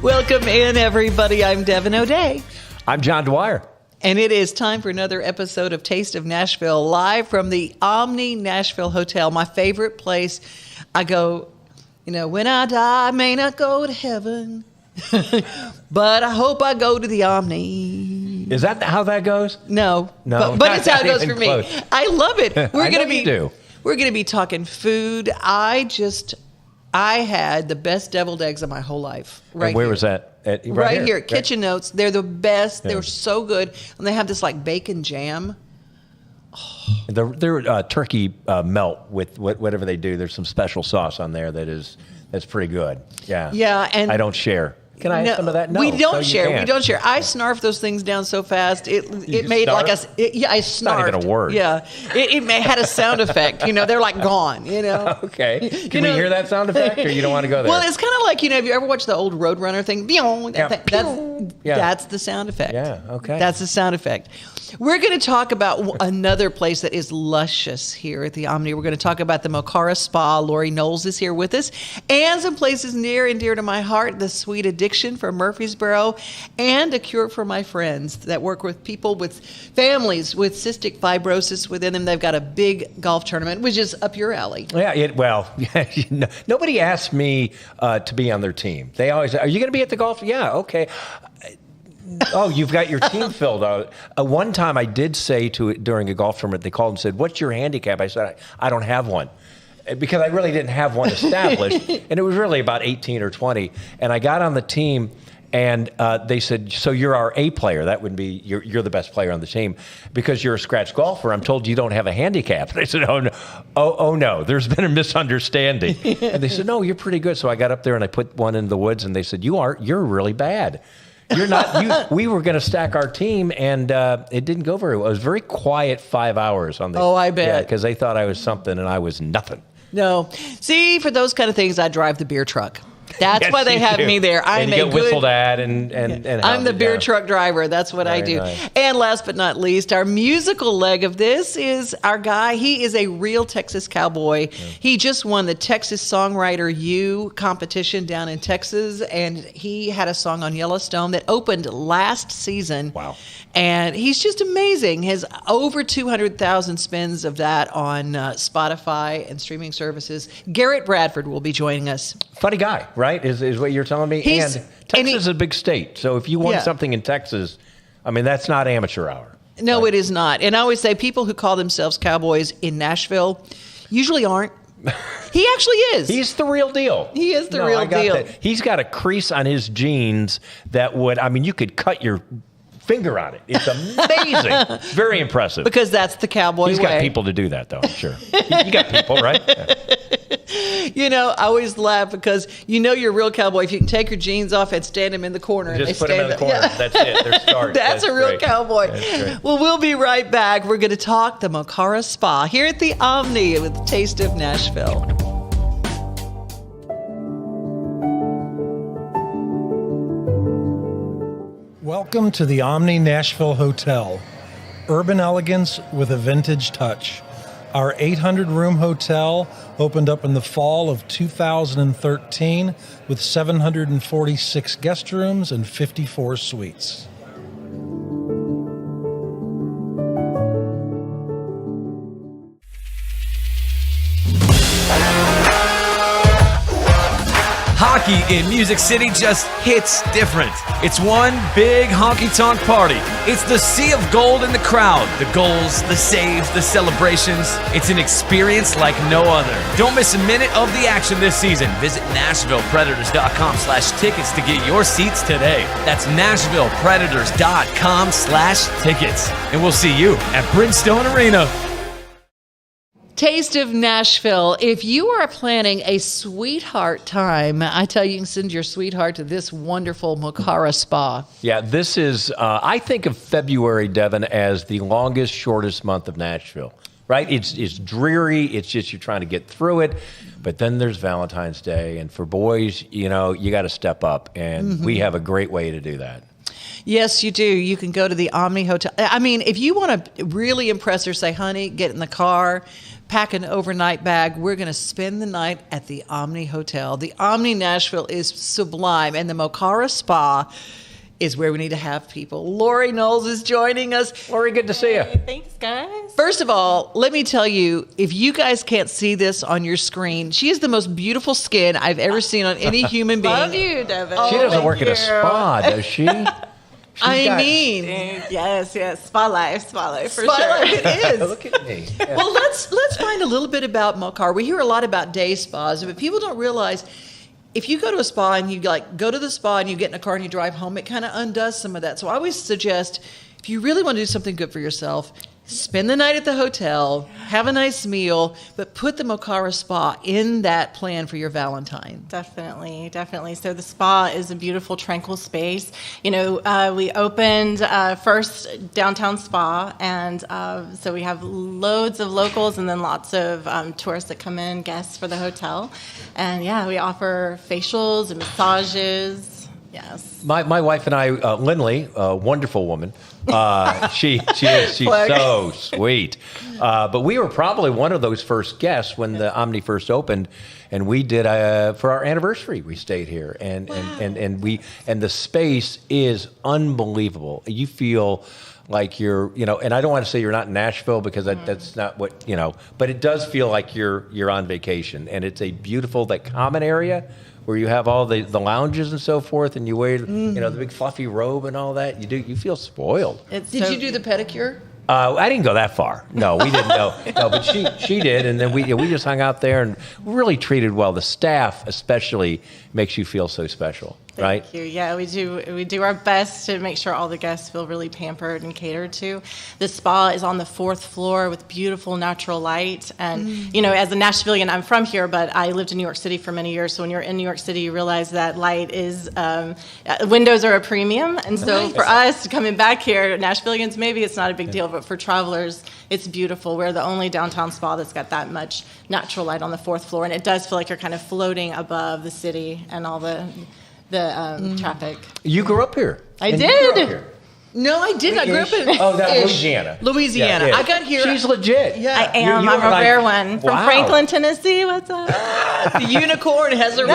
Welcome in, everybody. I'm Devin O'Day. I'm John Dwyer. And it is time for another episode of Taste of Nashville, live from the Omni Nashville Hotel, my favorite place. I go, when I die, I may not go to heaven, but I hope I go to the Omni. Is that how that goes? No. No. But it's how it goes for me. Close. I love it. We're going to be talking food. I had the best deviled eggs of my whole life. Right. And where was that? Right here. Kitchen Notes. They're the best. Yeah. They're so good. And they have this like bacon jam. Oh. Their turkey melt with whatever they do. There's some special sauce on there that's pretty good. Yeah. Yeah. And I don't share. Can I have some of that? No. We don't share. We don't share. I snarf those things down so fast. It made snarf? I snarfed. Not even a word. Yeah. It had a sound effect. They're like gone, Okay. Can we hear that sound effect, or you don't want to go there? Well, it's kind of like, have you ever watched the old Roadrunner thing? That's the sound effect. Yeah, okay. That's the sound effect. We're going to talk about another place that is luscious here at the Omni. We're going to talk about the Mocara Spa. Lori Knowles is here with us. And some places near and dear to my heart, the Sweet Addiction from Murfreesboro, and a cure for my friends that work with people with families with cystic fibrosis within them. They've got a big golf tournament, which is up your alley. Yeah, nobody asked me to be on their team. They always say, are you going to be at the golf? Yeah, okay. Oh, you've got your team filled out. One time I did say during a golf tournament, they called and said, what's your handicap? I said, I don't have one. Because I really didn't have one established. And it was really about 18 or 20. And I got on the team, and they said, so you're our A player. That would be, you're the best player on the team. Because you're a scratch golfer, I'm told you don't have a handicap. And I said, oh no, there's been a misunderstanding. And they said, no, you're pretty good. So I got up there and I put one in the woods, and they said, you're really bad. You're not. We were going to stack our team, and it didn't go very well. It was a very quiet 5 hours on the. Oh, I bet. Yeah, because they thought I was something, and I was nothing. No, see, for those kind of things, I drive the beer truck. That's why they have me there. I'm get whistled at and I'm the beer truck driver. That's what I do. Nice. And last but not least, our musical leg of this is our guy. He is a real Texas cowboy. Yeah. He just won the Texas Songwriter U competition down in Texas, and he had a song on Yellowstone that opened last season. Wow. And he's just amazing. His over 200,000 spins of that on Spotify and streaming services. Garrett Bradford will be joining us. Funny guy, right? Is what you're telling me? And Texas is a big state. So if you want something in Texas, that's not amateur hour. No, right? It is not. And I always say people who call themselves cowboys in Nashville usually aren't. He actually is. He's the real deal. He is the real deal. That. He's got a crease on his jeans that would, you could cut your finger on it. It's amazing. Very impressive. Because that's the cowboy way. He's got people to do that, though, I'm sure. You got people, right? Yeah. I always laugh because you're a real cowboy if you can take your jeans off and stand them in the corner. Just put them in the corner. Yeah. That's it. They're stark. That's a real cowboy. Well, we'll be right back. We're going to talk the Mocara Spa here at the Omni with Taste of Nashville. Welcome to the Omni Nashville Hotel. Urban elegance with a vintage touch. Our 800-room hotel opened up in the fall of 2013 with 746 guest rooms and 54 suites. Hockey in Music City just hits different. It's one big honky-tonk party. It's the sea of gold in the crowd. The goals, the saves, the celebrations. It's an experience like no other. Don't miss a minute of the action this season. Visit NashvillePredators.com/tickets to get your seats today. That's NashvillePredators.com/tickets. And we'll see you at Bridgestone Arena. Taste of Nashville. If you are planning a sweetheart time, I tell you, you can send your sweetheart to this wonderful Mocara Spa. Yeah, this is, I think of February, Devin, as the longest, shortest month of Nashville, right? It's dreary. It's just you're trying to get through it. But then there's Valentine's Day. And for boys, you got to step up. And we have a great way to do that. Yes, you do. You can go to the Omni Hotel. If you want to really impress her, say, honey, get in the car, pack an overnight bag. We're going to spend the night at the Omni Hotel. The Omni Nashville is sublime, and the Mocara Spa is where we need to have people. Lori Knowles is joining us. Lori, good to see you. Thanks, guys. First of all, let me tell you, if you guys can't see this on your screen, she has the most beautiful skin I've ever seen on any human being. Love you, Devin. She doesn't work at a spa, does she? Yes, spa life for sure. It is. Look at me. Yeah. Well, let's find a little bit about Mocar. We hear a lot about day spas, but people don't realize if you go to a spa and you go to the spa and you get in a car and you drive home, it kind of undoes some of that. So I always suggest if you really want to do something good for yourself, spend the night at the hotel, have a nice meal, but put the Mocara Spa in that plan for your Valentine. Definitely. So the spa is a beautiful, tranquil space. We opened first downtown spa, and so we have loads of locals and then lots of tourists that come in, guests for the hotel. And we offer facials and massages. Yes. My wife and I, Lindley, a wonderful woman. She's so sweet. But we were probably one of those first guests when the Omni first opened, and we did for our anniversary. We stayed here, and the space is unbelievable. You feel like you're, and I don't want to say you're not in Nashville because that's not what, but it does feel like you're on vacation, and it's a beautiful, that common area where you have all the lounges and so forth, and you wear, the big fluffy robe and all that. You feel spoiled. Did you do the pedicure? I didn't go that far. No, we didn't know. No, but she did, and then we just hung out there and really treated well. The staff especially makes you feel so special. Right? Thank you. Yeah, we do our best to make sure all the guests feel really pampered and catered to. The spa is on the 4th floor with beautiful natural light. And, as a Nashvilleian, I'm from here, but I lived in New York City for many years. So when you're in New York City, you realize that light is, windows are a premium. And so for us coming back here, Nashvilleians, maybe it's not a big deal, but for travelers, it's beautiful. We're the only downtown spa that's got that much natural light on the 4th floor. And it does feel like you're kind of floating above the city and all the traffic. You grew up here. I did. No, I didn't. I grew up in Louisiana. Louisiana. Yeah. I got here. She's legit. Yeah. I am. I'm a rare one. From Franklin, Tennessee. What's up? The unicorn has a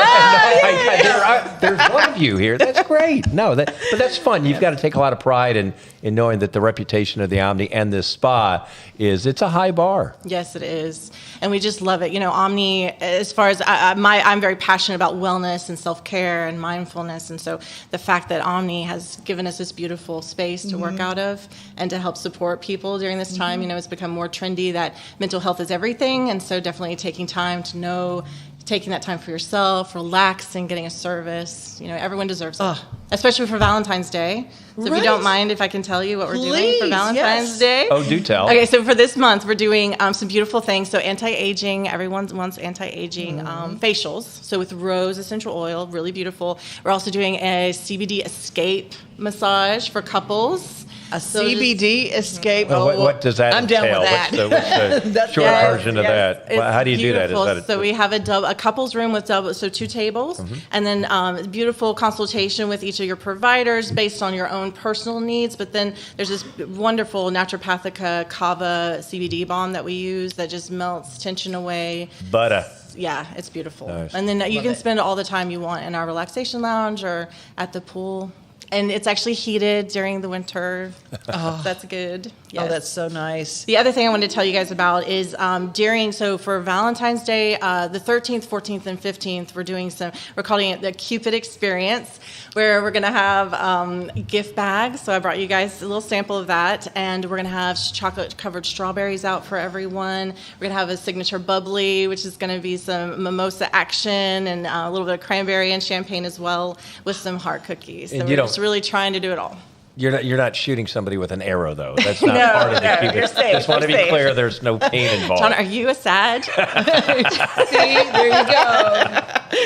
There's one of you here. That's great. No, but that's fun. You've got to take a lot of pride in knowing that the reputation of the Omni and this spa it's a high bar. Yes, it is. And we just love it. Omni, as far as I'm very passionate about wellness and self-care and mindfulness. And so the fact that Omni has given us this beautiful space to work out of and to help support people during this time, it's become more trendy that mental health is everything. And so definitely taking time to taking that time for yourself, relaxing, getting a service. Everyone deserves it, especially for Valentine's Day. So if you don't mind, if I can tell you what we're doing for Valentine's Day. Oh, do tell. Okay, so for this month, we're doing some beautiful things. So anti-aging, everyone wants anti-aging facials. So with rose essential oil, really beautiful. We're also doing a CBD escape massage for couples. A CBD escape. Well, what does that I'm entail? down with that. What's the short version of that? How do you do that? Is that so we have a couples room with 2 tables, and then beautiful consultation with each of your providers based on your own personal needs. But then there's this wonderful naturopathic kava CBD balm that we use that just melts tension away. Butter. Yeah, it's beautiful. Nice. And then you can spend all the time you want in our relaxation lounge or at the pool. And it's actually heated during the winter. That's good. Yes. Oh, that's so nice. The other thing I wanted to tell you guys about is for Valentine's Day, the 13th, 14th, and 15th, we're calling it the Cupid Experience, where we're going to have gift bags. So I brought you guys a little sample of that. And we're going to have chocolate-covered strawberries out for everyone. We're going to have a signature bubbly, which is going to be some mimosa action and a little bit of cranberry and champagne as well with some heart cookies. So we're just really trying to do it all. You're not shooting somebody with an arrow, though. That's not part of the Cupid. You're safe. Just want to be clear, there's no pain involved. John, are you a Sag? See, there you go.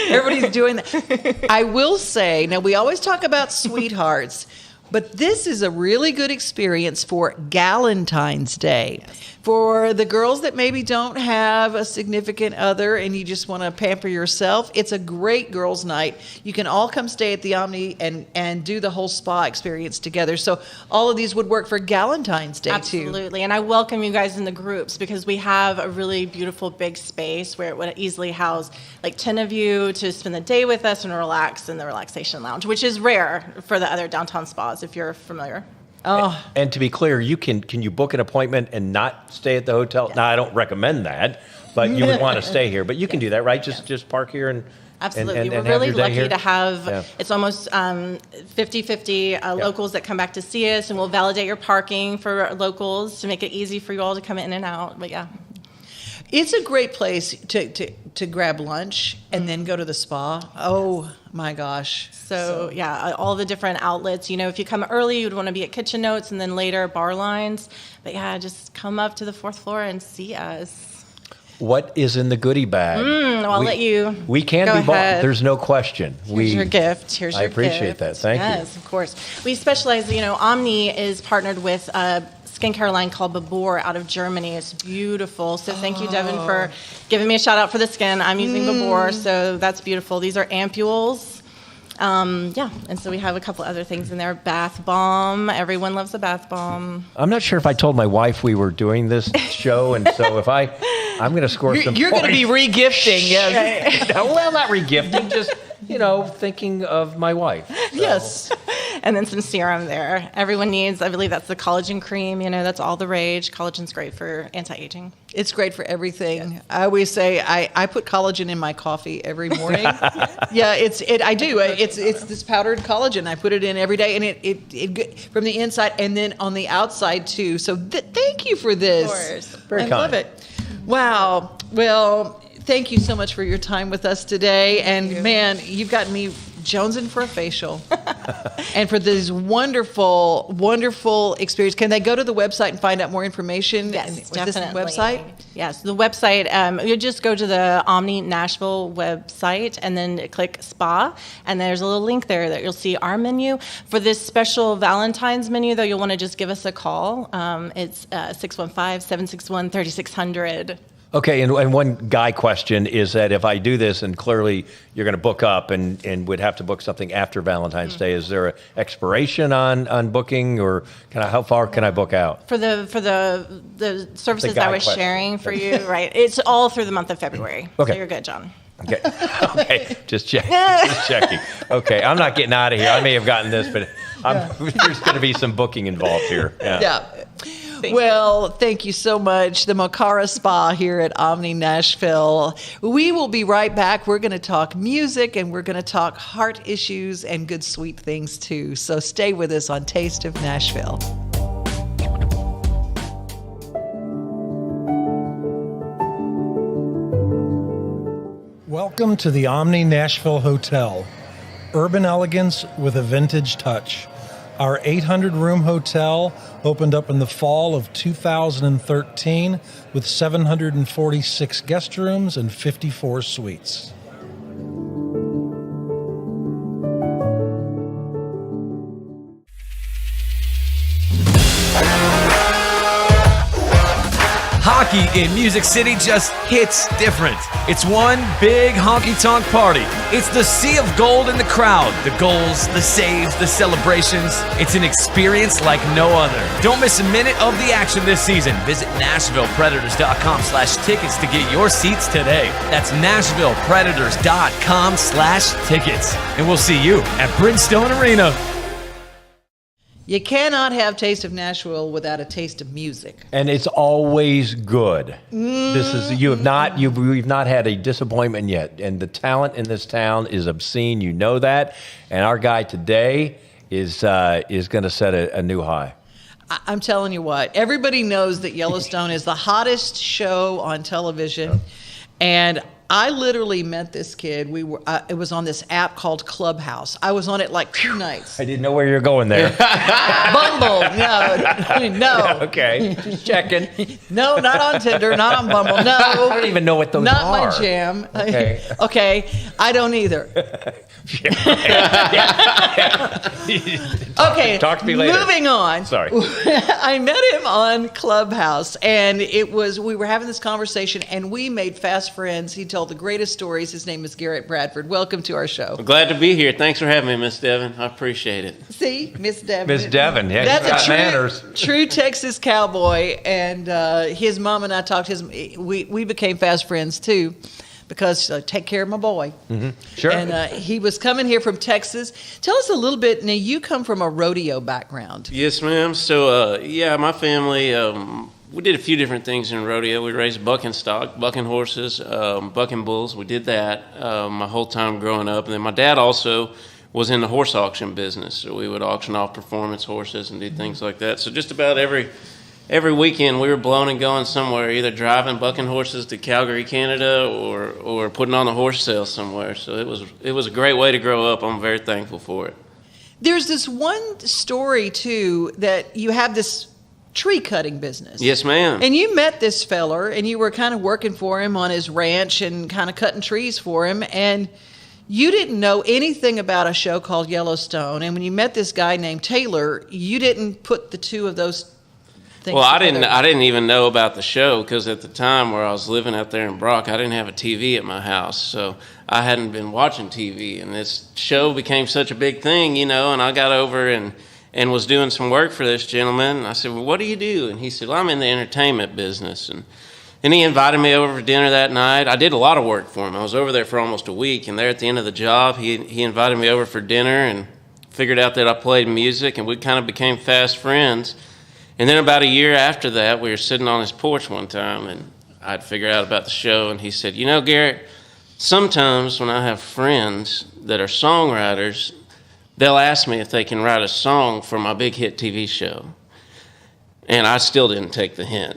Everybody's doing that. I will say, now we always talk about sweethearts, but this is a really good experience for Galentine's Day. For the girls that maybe don't have a significant other and you just want to pamper yourself, it's a great girls' night. You can all come stay at the Omni and do the whole spa experience together. So all of these would work for Galentine's Day, too. Absolutely. And I welcome you guys in the groups because we have a really beautiful big space where it would easily house like 10 of you to spend the day with us and relax in the relaxation lounge, which is rare for the other downtown spas if you're familiar. Oh, And to be clear, can you book an appointment and not stay at the hotel? Now, I don't recommend that, but you would want to stay here. But you can do that, right? Just park here and Absolutely. and We're have really your day lucky here? to have, Yeah. it's almost 50-50 locals that come back to see us, and we'll validate your parking for locals to make it easy for you all to come in and out. But yeah. it's a great place to grab lunch and then go to the spa. Oh, my gosh. So yeah, all the different outlets. You know, if you come early, you'd want to be at Kitchen Notes and then later bar lines. But yeah, just come up to the 4th floor and see us. What is in the goodie bag? I'll let you We can go be bought. ahead. There's no question. Here's your gift. Here's your I gift. appreciate that. Thank you. Yes, of course. We specialize, Omni is partnered with a skincare line called Babor out of Germany. It's beautiful. So thank you, Devin, for giving me a shout out for the skin. I'm using Babor, so that's beautiful. These are ampules. And so we have a couple other things in there. Bath bomb. Everyone loves a bath bomb. I'm not sure if I told my wife we were doing this show, and so if I'm going to score some You're going to be points. re-gifting, yes. No, well, not regifting, just, thinking of my wife. So. Yes. And then some serum there. Everyone needs, I believe that's the collagen cream. That's all the rage. Collagen's great for anti-aging. It's great for everything. Yes. I always say I put collagen in my coffee every morning. I do. It's this powdered collagen. I put it in every day, and it from the inside and then on the outside too. So thank you for this. Of course. Very I kind. love it. Wow. Well, thank you so much for your time with us today. And man, you've got me jonesing for a facial. And for this wonderful, wonderful experience. Can they go to the website and find out more information? Yes, Is definitely. this the website? Yes, the website, you just go to the Omni Nashville website and then click spa, and there's a little link there that you'll see our menu. For this special Valentine's menu, though, you'll want to just give us a call. It's 615-761-3600. Okay, and one guy question is that if I do this and clearly you're going to book up and would have to book something after Valentine's Day, is there an expiration on booking, or how far can I book out? For the services The guy I was question. sharing for you, right? It's all through the month of February. Okay. So you're good, John. Okay, okay, just checking. Okay, I'm not getting out of here. I may have gotten this, but there's going to be some booking involved here. Yeah. Well, thank you so much. The Mocara Spa here at Omni Nashville. We will be right back. We're going to talk music, and we're going to talk heart issues and good sweet things too. So stay with us on Taste of Nashville. Welcome to the Omni Nashville Hotel. Urban elegance with a vintage touch. Our 800-room hotel opened up in the fall of 2013 with 746 guest rooms and 54 suites. Hockey in Music City just hits different. It's one big honky-tonk party. It's the sea of gold in the crowd. The goals, the saves, the celebrations. It's an experience like no other. Don't miss a minute of the action this season. Visit NashvillePredators.com/tickets to get your seats today. That's NashvillePredators.com/tickets. And we'll see you at Bridgestone Arena. You cannot have Taste of Nashville without a taste of music. And it's always good. This is we've not had a disappointment yet, and the talent in this town is obscene. You know that, and our guy today is going to set a new high. I'm telling you what, everybody knows that Yellowstone is the hottest show on television, and I literally met this kid. It was on this app called Clubhouse. I was on it like 2 nights. I didn't know where you were going there. Bumble, no. Okay, just checking. No, not on Tinder, not on Bumble. No, I don't even know what those not are. my jam. Okay. Okay, I don't either. Okay, Talk to me later. Moving on. Sorry. I met him on Clubhouse, and we were having this conversation, and we made fast friends. He told the greatest stories. His name is Garrett Bradford. Welcome to our show. I'm glad to be here. Thanks for having me, Miss Devin. I appreciate it. See, Miss Devin. Miss Devin, yeah, That's she's got a true, manners. true Texas cowboy, and his mom and I talked. We became fast friends too, because take care of my boy. Mm-hmm. Sure. And he was coming here from Texas. Tell us a little bit. Now, you come from a rodeo background. Yes, ma'am. So, my family, we did a few different things in rodeo. We raised bucking stock, bucking horses, bucking bulls. We did that my whole time growing up. And then my dad also was in the horse auction business. So we would auction off performance horses and do things like that. So just about every weekend we were blowing and going somewhere, either driving bucking horses to Calgary, Canada, or putting on a horse sale somewhere. So it was a great way to grow up. I'm very thankful for it. There's this one story too that you have this tree cutting business. Yes, ma'am. And you met this feller, and you were kind of working for him on his ranch and kind of cutting trees for him, and you didn't know anything about a show called Yellowstone. And when you met this guy named Taylor, you didn't put the two of those things Well, together. I didn't even know about the show because at the time where I was living out there in Brock, I didn't have a TV at my house, so I hadn't been watching TV. And this show became such a big thing, and I got over and was doing some work for this gentleman. And I said, well, what do you do? And he said, well, I'm in the entertainment business. And he invited me over for dinner that night. I did a lot of work for him. I was over there for almost a week, and there at the end of the job, he invited me over for dinner and figured out that I played music, and we kind of became fast friends. And then about a year after that, we were sitting on his porch one time, and I'd figured out about the show, and he said, Garrett, sometimes when I have friends that are songwriters, they'll ask me if they can write a song for my big hit TV show. And I still didn't take the hint.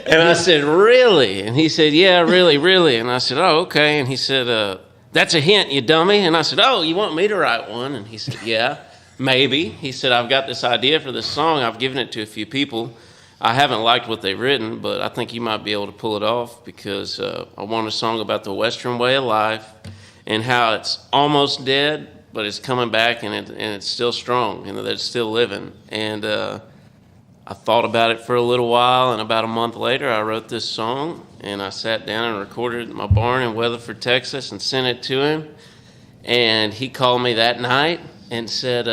And I said, really? And he said, yeah, really, really. And I said, oh, okay. And he said, that's a hint, you dummy. And I said, oh, you want me to write one? And he said, yeah, maybe. He said, I've got this idea for this song. I've given it to a few people. I haven't liked what they've written, but I think you might be able to pull it off because I want a song about the Western way of life and how it's almost dead, but it's coming back and it's still strong, that it's still living. And I thought about it for a little while, and about a month later, I wrote this song, and I sat down and recorded it in my barn in Weatherford, Texas, and sent it to him. And he called me that night and said,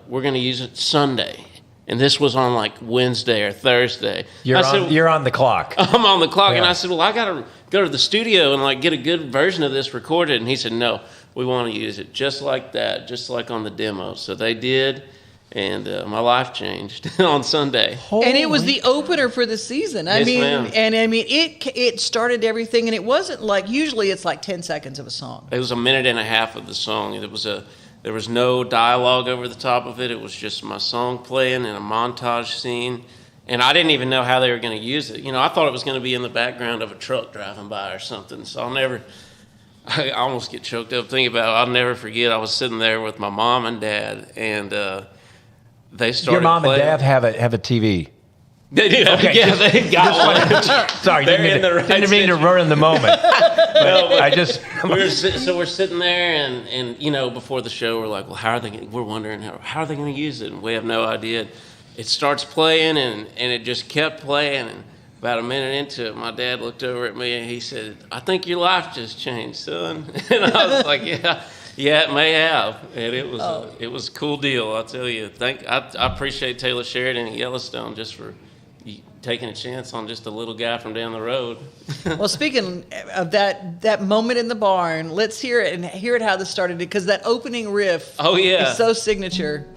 we're going to use it Sunday. And this was on like Wednesday or Thursday. You're on the clock. I'm on the clock. Yeah. And I said, well, I got to go to the studio and get a good version of this recorded. And he said, no, we want to use it just like that, just like on the demo. So they did. And my life changed on Sunday. And it was the opener for the season. Yes, ma'am. It started everything, and it wasn't like, usually it's like 10 seconds of a song. It was a minute and a half of the song. There was no dialogue over the top of it. It was just my song playing and a montage scene. And I didn't even know how they were going to use it. I thought it was going to be in the background of a truck driving by or something. So I almost get choked up thinking about it. I'll never forget. I was sitting there with my mom and dad, and they started Your mom playing. and dad have a TV. They do. Okay. Yeah, they got one. Sorry, They're didn't in the right mean to situation. ruin the moment. We're sitting there, and before the show, we're like, well, we're wondering how are they going to use it, and we have no idea. It starts playing, and it just kept playing, and about a minute into it, my dad looked over at me, and he said, I think your life just changed, son. And I was like, yeah, it may have, and it was a cool deal, I'll tell you. I appreciate Taylor Sheridan at Yellowstone just for taking a chance on just a little guy from down the road. Well, speaking of that moment in the barn, let's hear it how this started, because that opening riff is so signature.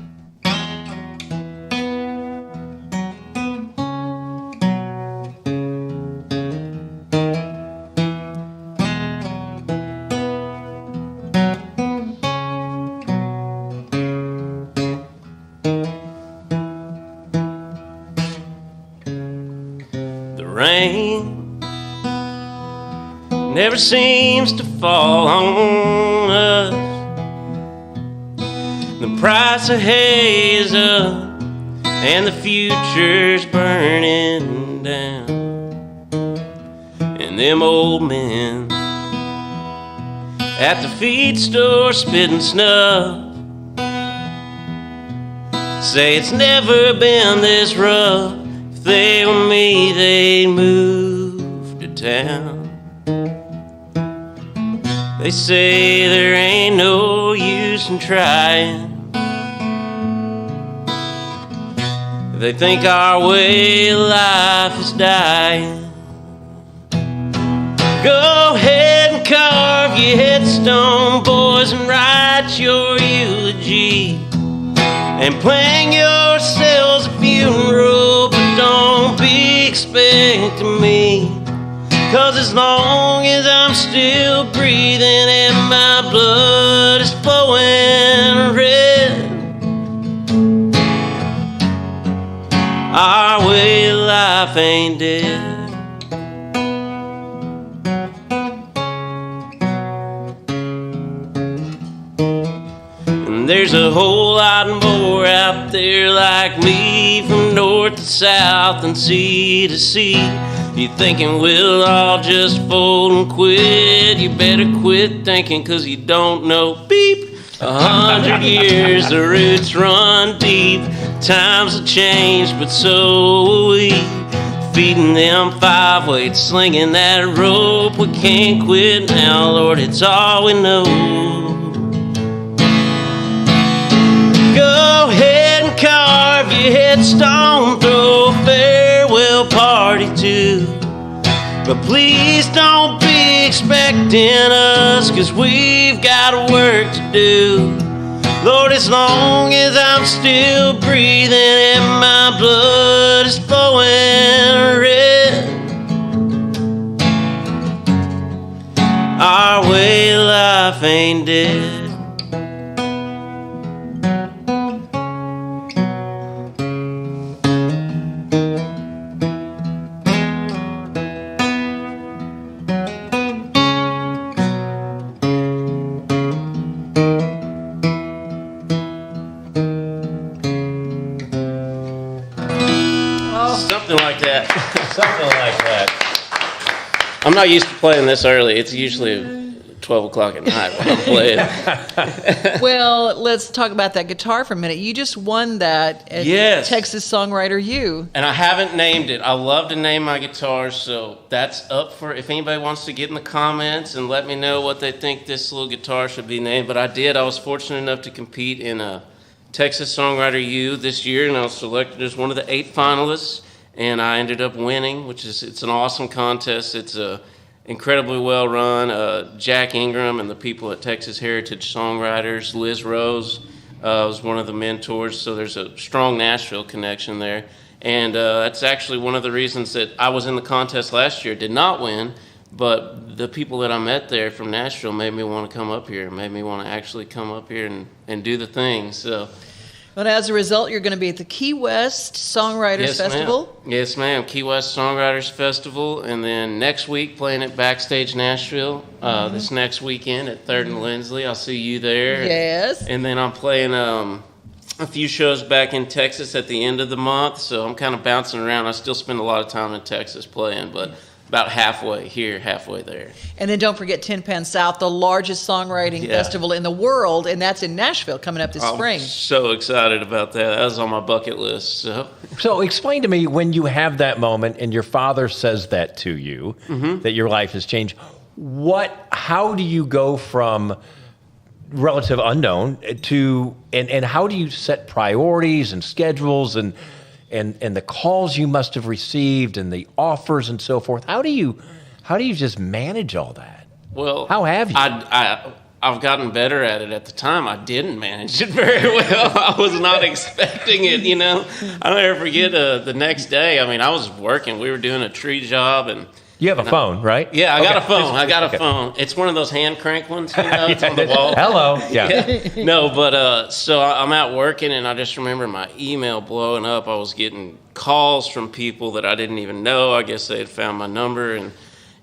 Rain never seems to fall on us. The price of hay is up and the future's burning down. And them old men at the feed store spitting snuff say it's never been this rough. If they were me, they'd move to town. They say there ain't no use in trying. They think our way of life is dying. Go ahead and carve your headstone, boys, and write your eulogy. And plan yourselves a funeral, but don't be expecting me. 'Cause as long as I'm still breathing and my blood is flowing red, our way of life ain't dead. And there's a whole lot more out there like me, from north to south and sea to sea. You thinking we'll all just fold and quit? You better quit thinking, 'cause you don't know. Beep! 100 years, the roots run deep. Times have changed, but so will we. Feeding them 5 weights, slinging that rope. We can't quit now, Lord, it's all we know. Go ahead and carve your headstone, throw a farewell party too. But please don't be expecting us, 'cause we've got work to do. Lord, as long as I'm still breathing and my blood is flowing red, our way of life ain't dead. Something like that. Something like that. I'm not used to playing this early. It's usually 12 o'clock at night when I'm playing. Well, let's talk about that guitar for a minute. You just won that at Yes. Texas Songwriter U. And I haven't named it. I love to name my guitars, so that's up for if anybody wants to get in the comments and let me know what they think this little guitar should be named. But I did. I was fortunate enough to compete in a Texas Songwriter U this year, and I was selected as one of the 8 finalists. And I ended up winning, it's an awesome contest. It's incredibly well run. Jack Ingram and the people at Texas Heritage Songwriters, Liz Rose was one of the mentors, so there's a strong Nashville connection there. And that's actually one of the reasons that I was in the contest last year, did not win, but the people that I met there from Nashville made me want to come up here, made me want to actually come up here and do the thing. So. But as a result, you're going to be at the Key West Songwriters Festival. Ma'am. Yes, ma'am. Key West Songwriters Festival. And then next week, playing at Backstage Nashville. This next weekend at 3rd and Lindsley. I'll see you there. Yes. And then I'm playing a few shows back in Texas at the end of the month. So I'm kind of bouncing around. I still spend a lot of time in Texas playing, but about halfway here, halfway there. And then don't forget Tin Pan South, the largest songwriting festival in the world, and that's in Nashville coming up this spring. I'm so excited about that. That was on my bucket list. So explain to me, when you have that moment and your father says that to you, that your life has changed, how do you go from relative unknown to, and how do you set priorities and schedules and the calls you must have received and the offers and so forth? How do you just manage all that? Well, how have you? I've gotten better at it. At the time, I didn't manage it very well. I was not expecting it, you know. I'll never forget the next day. I mean, I was working. We were doing a tree job, and you have a phone, right? Yeah, I got a phone. I got a phone. It's one of those hand crank ones, you know, it's on the wall. Hello. Yeah. No, but so I'm out working, and I just remember my email blowing up. I was getting calls from people that I didn't even know. I guess they had found my number,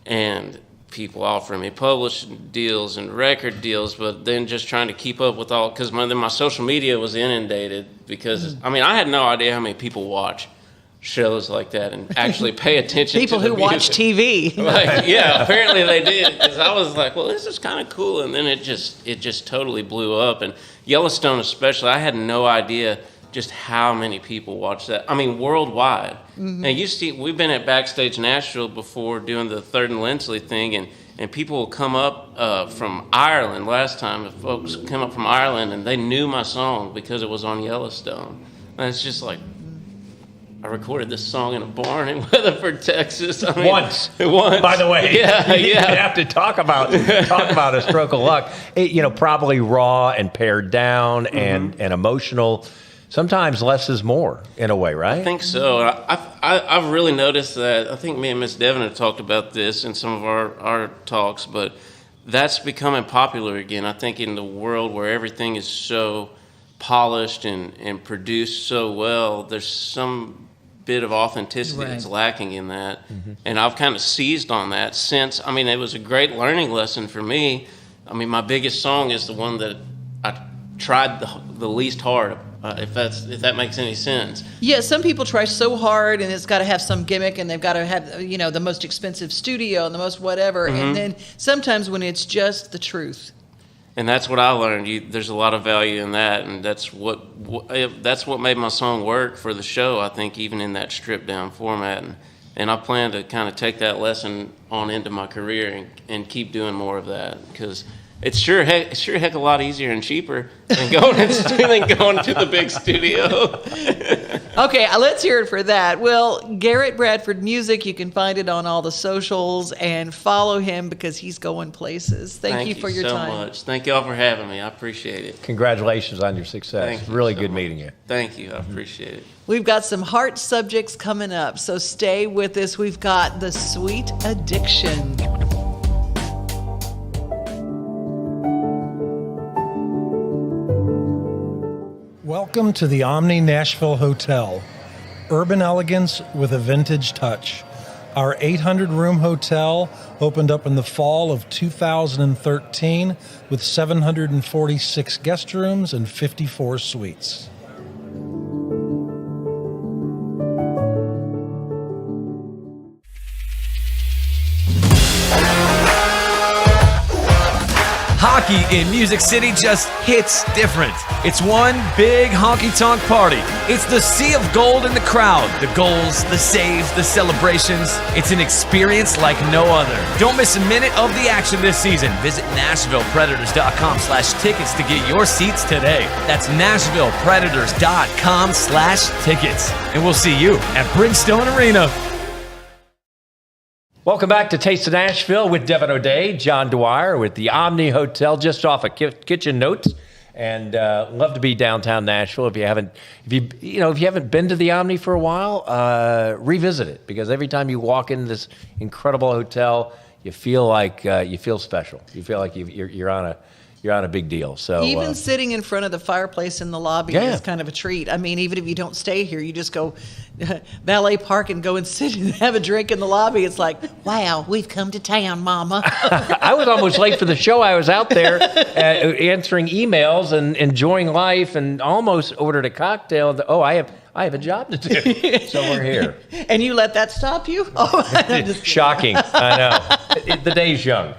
and people offering me publishing deals and record deals, but then just trying to keep up with all, because my social media was inundated because, I mean, I had no idea how many people watch shows like that and actually pay attention People to the who watch music. TV. Like, yeah, apparently they did, because I was like, well, this is kind of cool, and then it just totally blew up. And Yellowstone especially, I had no idea just how many people watch that. I mean, worldwide. Mm-hmm. And we've been at Backstage Nashville before doing the Third and Lindsley thing, and people will come up from Ireland. Last time, the folks come up from Ireland, and they knew my song because it was on Yellowstone. And it's just like, I recorded this song in a barn in Weatherford, Texas. I mean, once, by the way. Yeah, you have to talk about a stroke of luck. Probably raw and pared down and emotional. Sometimes less is more, in a way, right? I think so. I've really noticed that. I think me and Miss Devon have talked about this in some of our talks, but that's becoming popular again. I think in the world where everything is so polished and produced so well, there's some bit of authenticity that's lacking in that. Mm-hmm. And I've kind of seized on that since. I mean, it was a great learning lesson for me. I mean, my biggest song is the one that I tried the least hard. If that makes any sense. Yeah, some people try so hard, and it's got to have some gimmick, and they've got to have the most expensive studio and the most whatever. Mm-hmm. And then sometimes when it's just the truth. And that's what I learned. There's a lot of value in that, and that's what made my song work for the show. I think even in that stripped down format, and I plan to kind of take that lesson on into my career and keep doing more of that, because it's sure heck a lot easier and cheaper than going to the big studio. Okay, let's hear it for that. Well, Garrett Bradford Music, you can find it on all the socials and follow him because he's going places. Thank you for your time. Thank you so much. Thank y'all for having me. I appreciate it. Congratulations on your success. Thank you really so good much. meeting you. Thank you. I appreciate it. We've got some heart subjects coming up, so stay with us. We've got The Sweet Addiction. Welcome to the Omni Nashville Hotel. Urban elegance with a vintage touch. Our 800-room hotel opened up in the fall of 2013 with 746 guest rooms and 54 suites. Hockey in Music City just hits different. It's one big honky-tonk party. It's the sea of gold in the crowd. The goals, the saves, the celebrations. It's an experience like no other. Don't miss a minute of the action this season. Visit NashvillePredators.com/tickets to get your seats today. That's NashvillePredators.com/tickets. And we'll see you at Bridgestone Arena. Welcome back to Taste of Nashville with Devin O'Day, John Dwyer with the Omni Hotel just off of Kitchen Notes, and love to be downtown Nashville. If you haven't been to the Omni for a while, revisit it, because every time you walk into this incredible hotel, you feel like you feel special. You feel like you're on a big deal. So even sitting in front of the fireplace in the lobby is kind of a treat. I mean, even if you don't stay here, you just go valet park and go and sit and have a drink in the lobby. It's like, wow, we've come to town, Mama. I was almost late for the show. I was out there answering emails and enjoying life, and almost ordered a cocktail. I have a job to do, so we're here. And you let that stop you? Oh, shocking! I know. The day's young.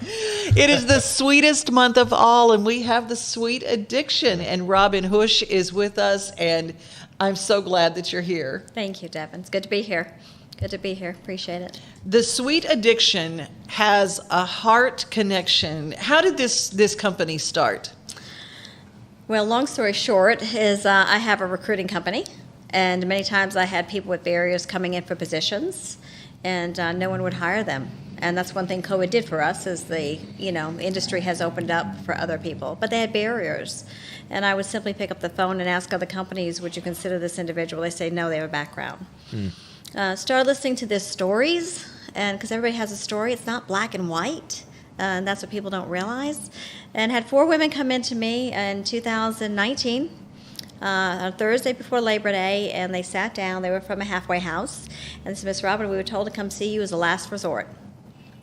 It is the sweetest month of all, and we have the Sweet Addiction. And Robin Hush is with us, and I'm so glad that you're here. Thank you, Devin. It's good to be here. Good to be here. Appreciate it. The Sweet Addiction has a heart connection. How did this company start? Well, long story short is I have a recruiting company, and many times I had people with barriers coming in for positions, and no one would hire them. And that's one thing COVID did for us, is the industry has opened up for other people, but they had barriers. And I would simply pick up the phone and ask other companies, would you consider this individual? They say no, they have a background. Started listening to their stories, and because everybody has a story, it's not black and white, and that's what people don't realize. And had 4 women come in to me in 2019, on Thursday before Labor Day, and they sat down. They were from a halfway house, and they said, Miss Robin, we were told to come see you as a last resort.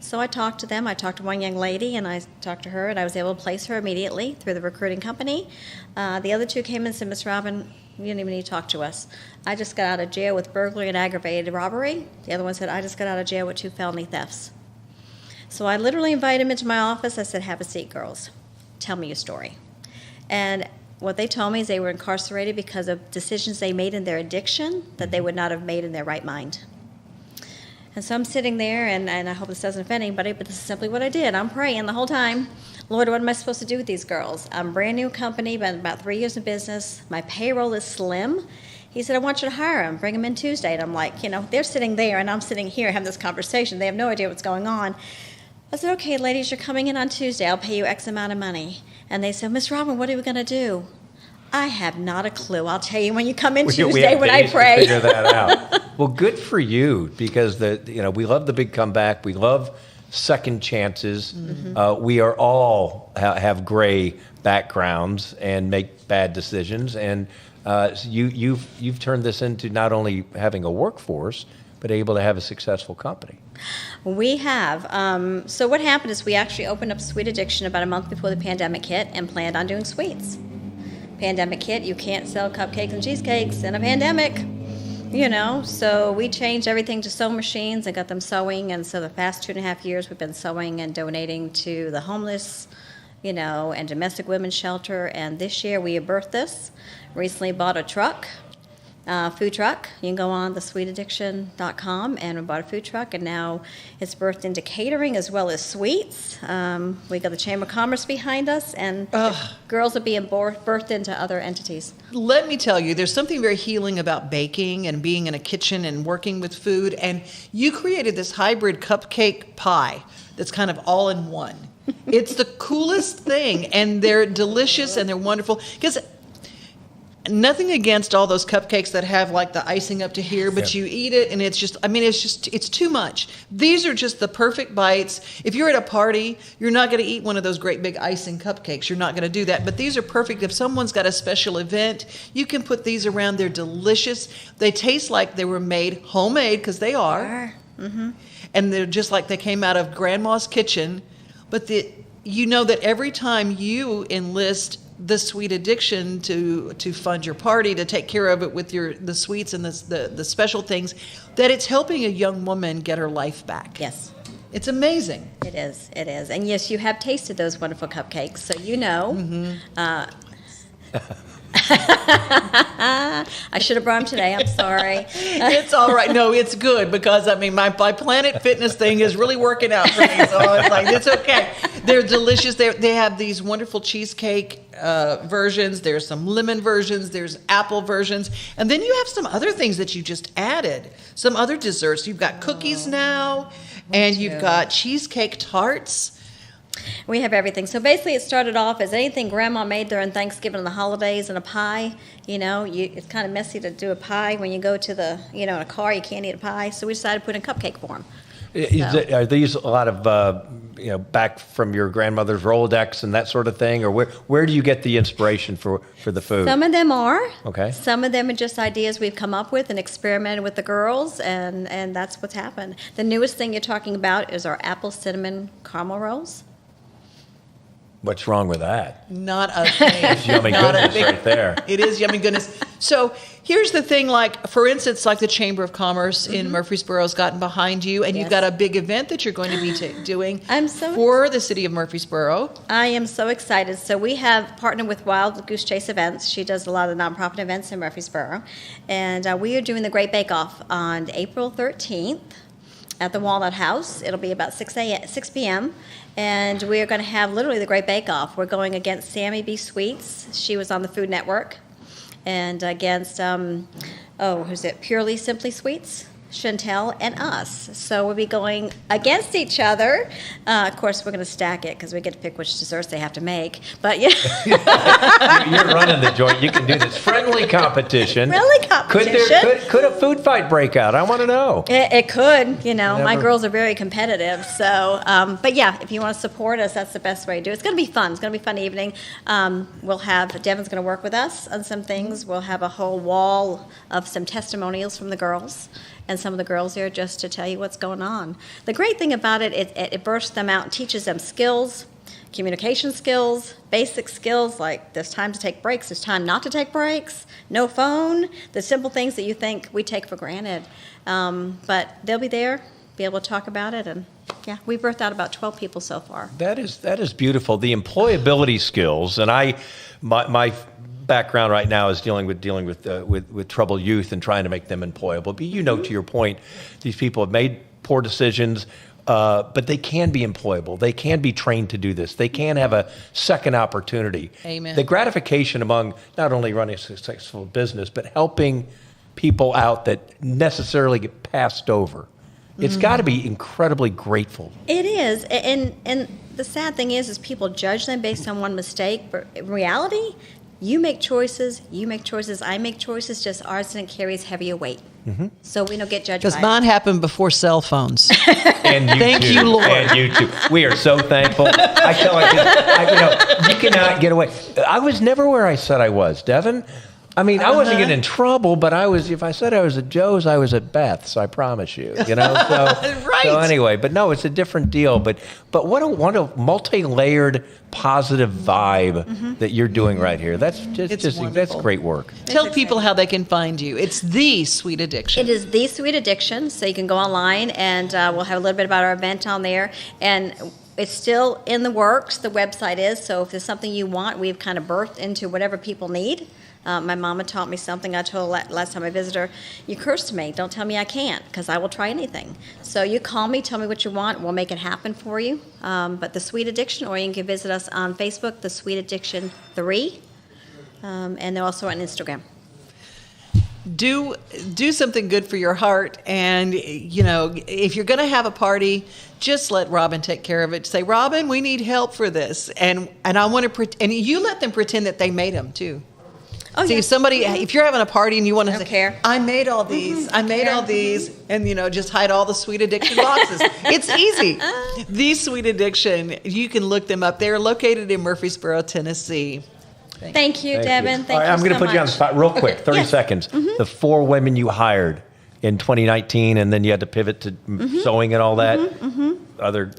So I talked to them. I talked to one young lady, and I talked to her, and I was able to place her immediately through the recruiting company. The other two came in and said, Miss Robin, you didn't even need to talk to us. I just got out of jail with burglary and aggravated robbery. The other one said, I just got out of jail with 2 felony thefts. So I literally invited them into my office. I said, have a seat, girls. Tell me your story. And what they told me is they were incarcerated because of decisions they made in their addiction that they would not have made in their right mind. And so I'm sitting there, and I hope this doesn't offend anybody, but this is simply what I did. I'm praying the whole time. Lord, what am I supposed to do with these girls? I'm a brand new company, been about 3 years in business. My payroll is slim. He said, I want you to hire them. Bring them in Tuesday. And I'm like, they're sitting there, and I'm sitting here having this conversation. They have no idea what's going on. I said, okay, ladies, you're coming in on Tuesday. I'll pay you X amount of money. And they said, Miss Robin, what are we going to do? I have not a clue. I'll tell you when you come in Tuesday when I pray. To figure that out. Well, good for you, because we love the big comeback. We love second chances. Mm-hmm. We are all have gray backgrounds and make bad decisions, and you've turned this into not only having a workforce, but able to have a successful company. We have. So what happened is we actually opened up Sweet Addiction about a month before the pandemic hit and planned on doing sweets. Pandemic hit, you can't sell cupcakes and cheesecakes in a pandemic, so we changed everything to sewing machines and got them sewing, and so the past 2.5 years we've been sewing and donating to the homeless, and domestic women's shelter, and this year we birthed this, recently bought a truck, food truck. You can go on thesweetaddiction.com, and we bought a food truck, and now it's birthed into catering as well as sweets. We got the Chamber of Commerce behind us, and girls are being birthed into other entities. Let me tell you, there's something very healing about baking and being in a kitchen and working with food, and you created this hybrid cupcake pie that's kind of all in one. It's the coolest thing, and they're delicious and they're wonderful, because nothing against all those cupcakes that have like the icing up to here, but you eat it and it's too much. These are just the perfect bites. If you're at a party, you're not going to eat one of those great big icing cupcakes. You're not going to do that. But these are perfect. If someone's got a special event, you can put these around. They're delicious. They taste like they were made homemade, because they are. Mm-hmm. And they're just like they came out of grandma's kitchen. But that every time you enlist the Sweet Addiction to fund your party, to take care of it with the sweets and the special things, that it's helping a young woman get her life back. Yes. It's amazing. It is. And yes, you have tasted those wonderful cupcakes, so you know. Mm-hmm. I should have brought them today. I'm sorry. It's all right. No, it's good, because my Planet Fitness thing is really working out for me. So it's like, it's okay. They're delicious. They have these wonderful cheesecake versions. There's some lemon versions. There's apple versions, and then you have some other things that you just added. Some other desserts. You've got cookies now, and you've got cheesecake tarts. We have everything. So basically it started off as anything Grandma made during Thanksgiving and the holidays, and a pie. It's kind of messy to do a pie when you go to in a car, you can't eat a pie. So we decided to put in a cupcake form. Are these a lot of, back from your grandmother's Rolodex and that sort of thing? Or where do you get the inspiration for the food? Some of them are. Okay. Some of them are just ideas we've come up with and experimented with the girls, and that's what's happened. The newest thing you're talking about is our apple cinnamon caramel rolls. What's wrong with that? Not a thing. It's yummy goodness right there. It is yummy goodness. So here's the thing, for instance, the Chamber of Commerce in Murfreesboro has gotten behind you, and you've got a big event that you're going to be doing for the city of Murfreesboro. I am so excited. So we have partnered with Wild Goose Chase Events. She does a lot of the nonprofit events in Murfreesboro. And we are doing the Great Bake Off on April 13th. At the Walnut House. It'll be about 6 p.m. And we are going to have literally the Great Bake Off. We're going against Sammy B. Sweets. She was on the Food Network. And against, who's it? Purely Simply Sweets, Chantel, and us. So we'll be going against each other. Of course, we're going to stack it because we get to pick which desserts they have to make. But yeah. You're running the joint. You can do this. Friendly competition. Friendly competition. Could a food fight break out? I want to know. It could. My girls are very competitive. So, but yeah, if you want to support us, that's the best way to do it. It's going to be fun. It's going to be a fun evening. Devin's going to work with us on some things. We'll have a whole wall of some testimonials from the girls. and some of the girls there just to tell you what's going on. The great thing about it, it bursts them out and teaches them skills, communication skills, basic skills like there's time to take breaks, there's time not to take breaks, no phone, the simple things that you think we take for granted. But they'll be there, be able to talk about it, and yeah, we've birthed out about 12 people so far. That is beautiful. The employability skills, and my background right now is dealing with troubled youth and trying to make them employable. But you know, to your point, these people have made poor decisions, but they can be employable. They can be trained to do this. They can have a second opportunity. Amen. The gratification among not only running a successful business, but helping people out that necessarily get passed over. It's got to be incredibly grateful. It is, and the sad thing is people judge them based on one mistake, but in reality, you make choices, I make choices, just ours and carries heavier weight. So we don't get judged Does by mine happen before cell phones? And you Thank too. you, Lord. And you too. We are so thankful. I tell you, you cannot get away. I was never where I said I was, Devin. I mean, I wasn't getting in trouble, but if I said I was at Joe's, I was at Beth's, I promise you, So, Right. So anyway, but no, it's a different deal. But what a multi-layered positive vibe that you're doing right here. That's that's wonderful. great work. Tell people how they can find you. It's The Sweet Addiction. It is The Sweet Addiction, so you can go online and we'll have a little bit about our event on there. And it's still in the works, the website is, so if there's something you want, we've kind of birthed into whatever people need. My mama taught me something. I told her last time I visited her, you cursed me. Don't tell me I can't, because I will try anything. So you call me, tell me what you want. We'll make it happen for you. But The Sweet Addiction, or you can visit us on Facebook, The Sweet Addiction 3. And they're also on Instagram. Do something good for your heart, and if you're going to have a party, just let Robin take care of it. Say, Robin, we need help for this, and I want to and you let them pretend that they made them too. Oh, See, yeah. if you're having a party and you want to say, care. I made all these, I made all these, and just hide all the Sweet Addiction boxes. It's easy. The Sweet Addiction, you can look them up. They're located in Murfreesboro, Tennessee. Thank you, Devin. Thank All right, you I'm going to so put you on the much. spot real quick, 30 seconds. The 4 women you hired in 2019, and then you had to pivot to sewing and all that. Are there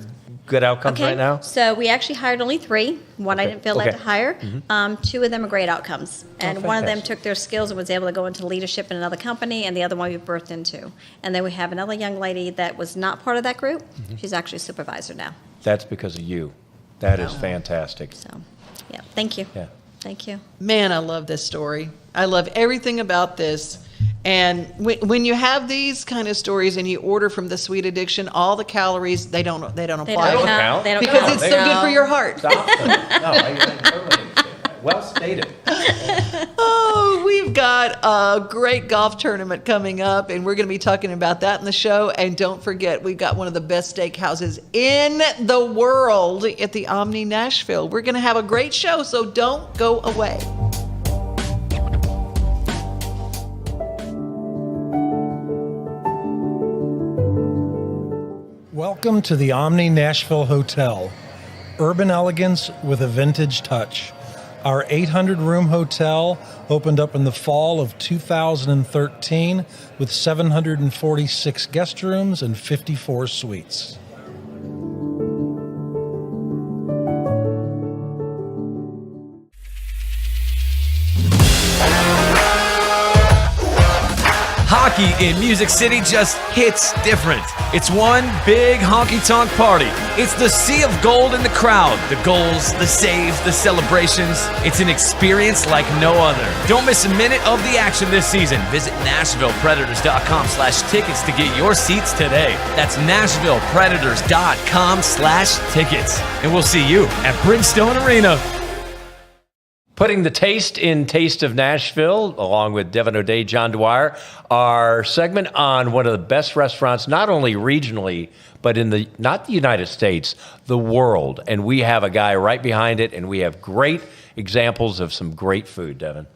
good outcomes right now? So we actually hired only 3. One I didn't feel led to hire. 2 of them are great outcomes. And one of them fantastic. took their skills and was able to go into leadership in another company, and the other one we birthed into. And then we have another young lady that was not part of that group. She's actually a supervisor now. That's because of you. That is fantastic. So, yeah, thank you. Yeah. Thank you. Man, I love this story. I love everything about this. And when you have these kind of stories and you order from The Sweet Addiction, all the calories they don't apply They don't count. They don't because count. it's so good for your heart. Stop them. No, I totally understand that. Well stated. Oh, we've got a great golf tournament coming up, and we're going to be talking about that in the show. And don't forget, we've got one of the best steakhouses in the world at the Omni Nashville. We're going to have a great show, so don't go away. Welcome to the Omni Nashville Hotel. Urban elegance with a vintage touch. Our 800-room hotel opened up in the fall of 2013 with 746 guest rooms and 54 suites. Hockey in Music City just hits different. It's one big honky-tonk party. It's the sea of gold in the crowd. The goals, the saves, the celebrations. It's an experience like no other. Don't miss a minute of the action this season. Visit NashvillePredators.com/tickets to get your seats today. That's NashvillePredators.com/tickets. And we'll see you at Bridgestone Arena. Putting the taste in Taste of Nashville, along with Devin O'Day, John Dwyer, our segment on one of the best restaurants, not only regionally, but in not the United States, the world. And we have a guy right behind it, and we have great examples of some great food, Devin.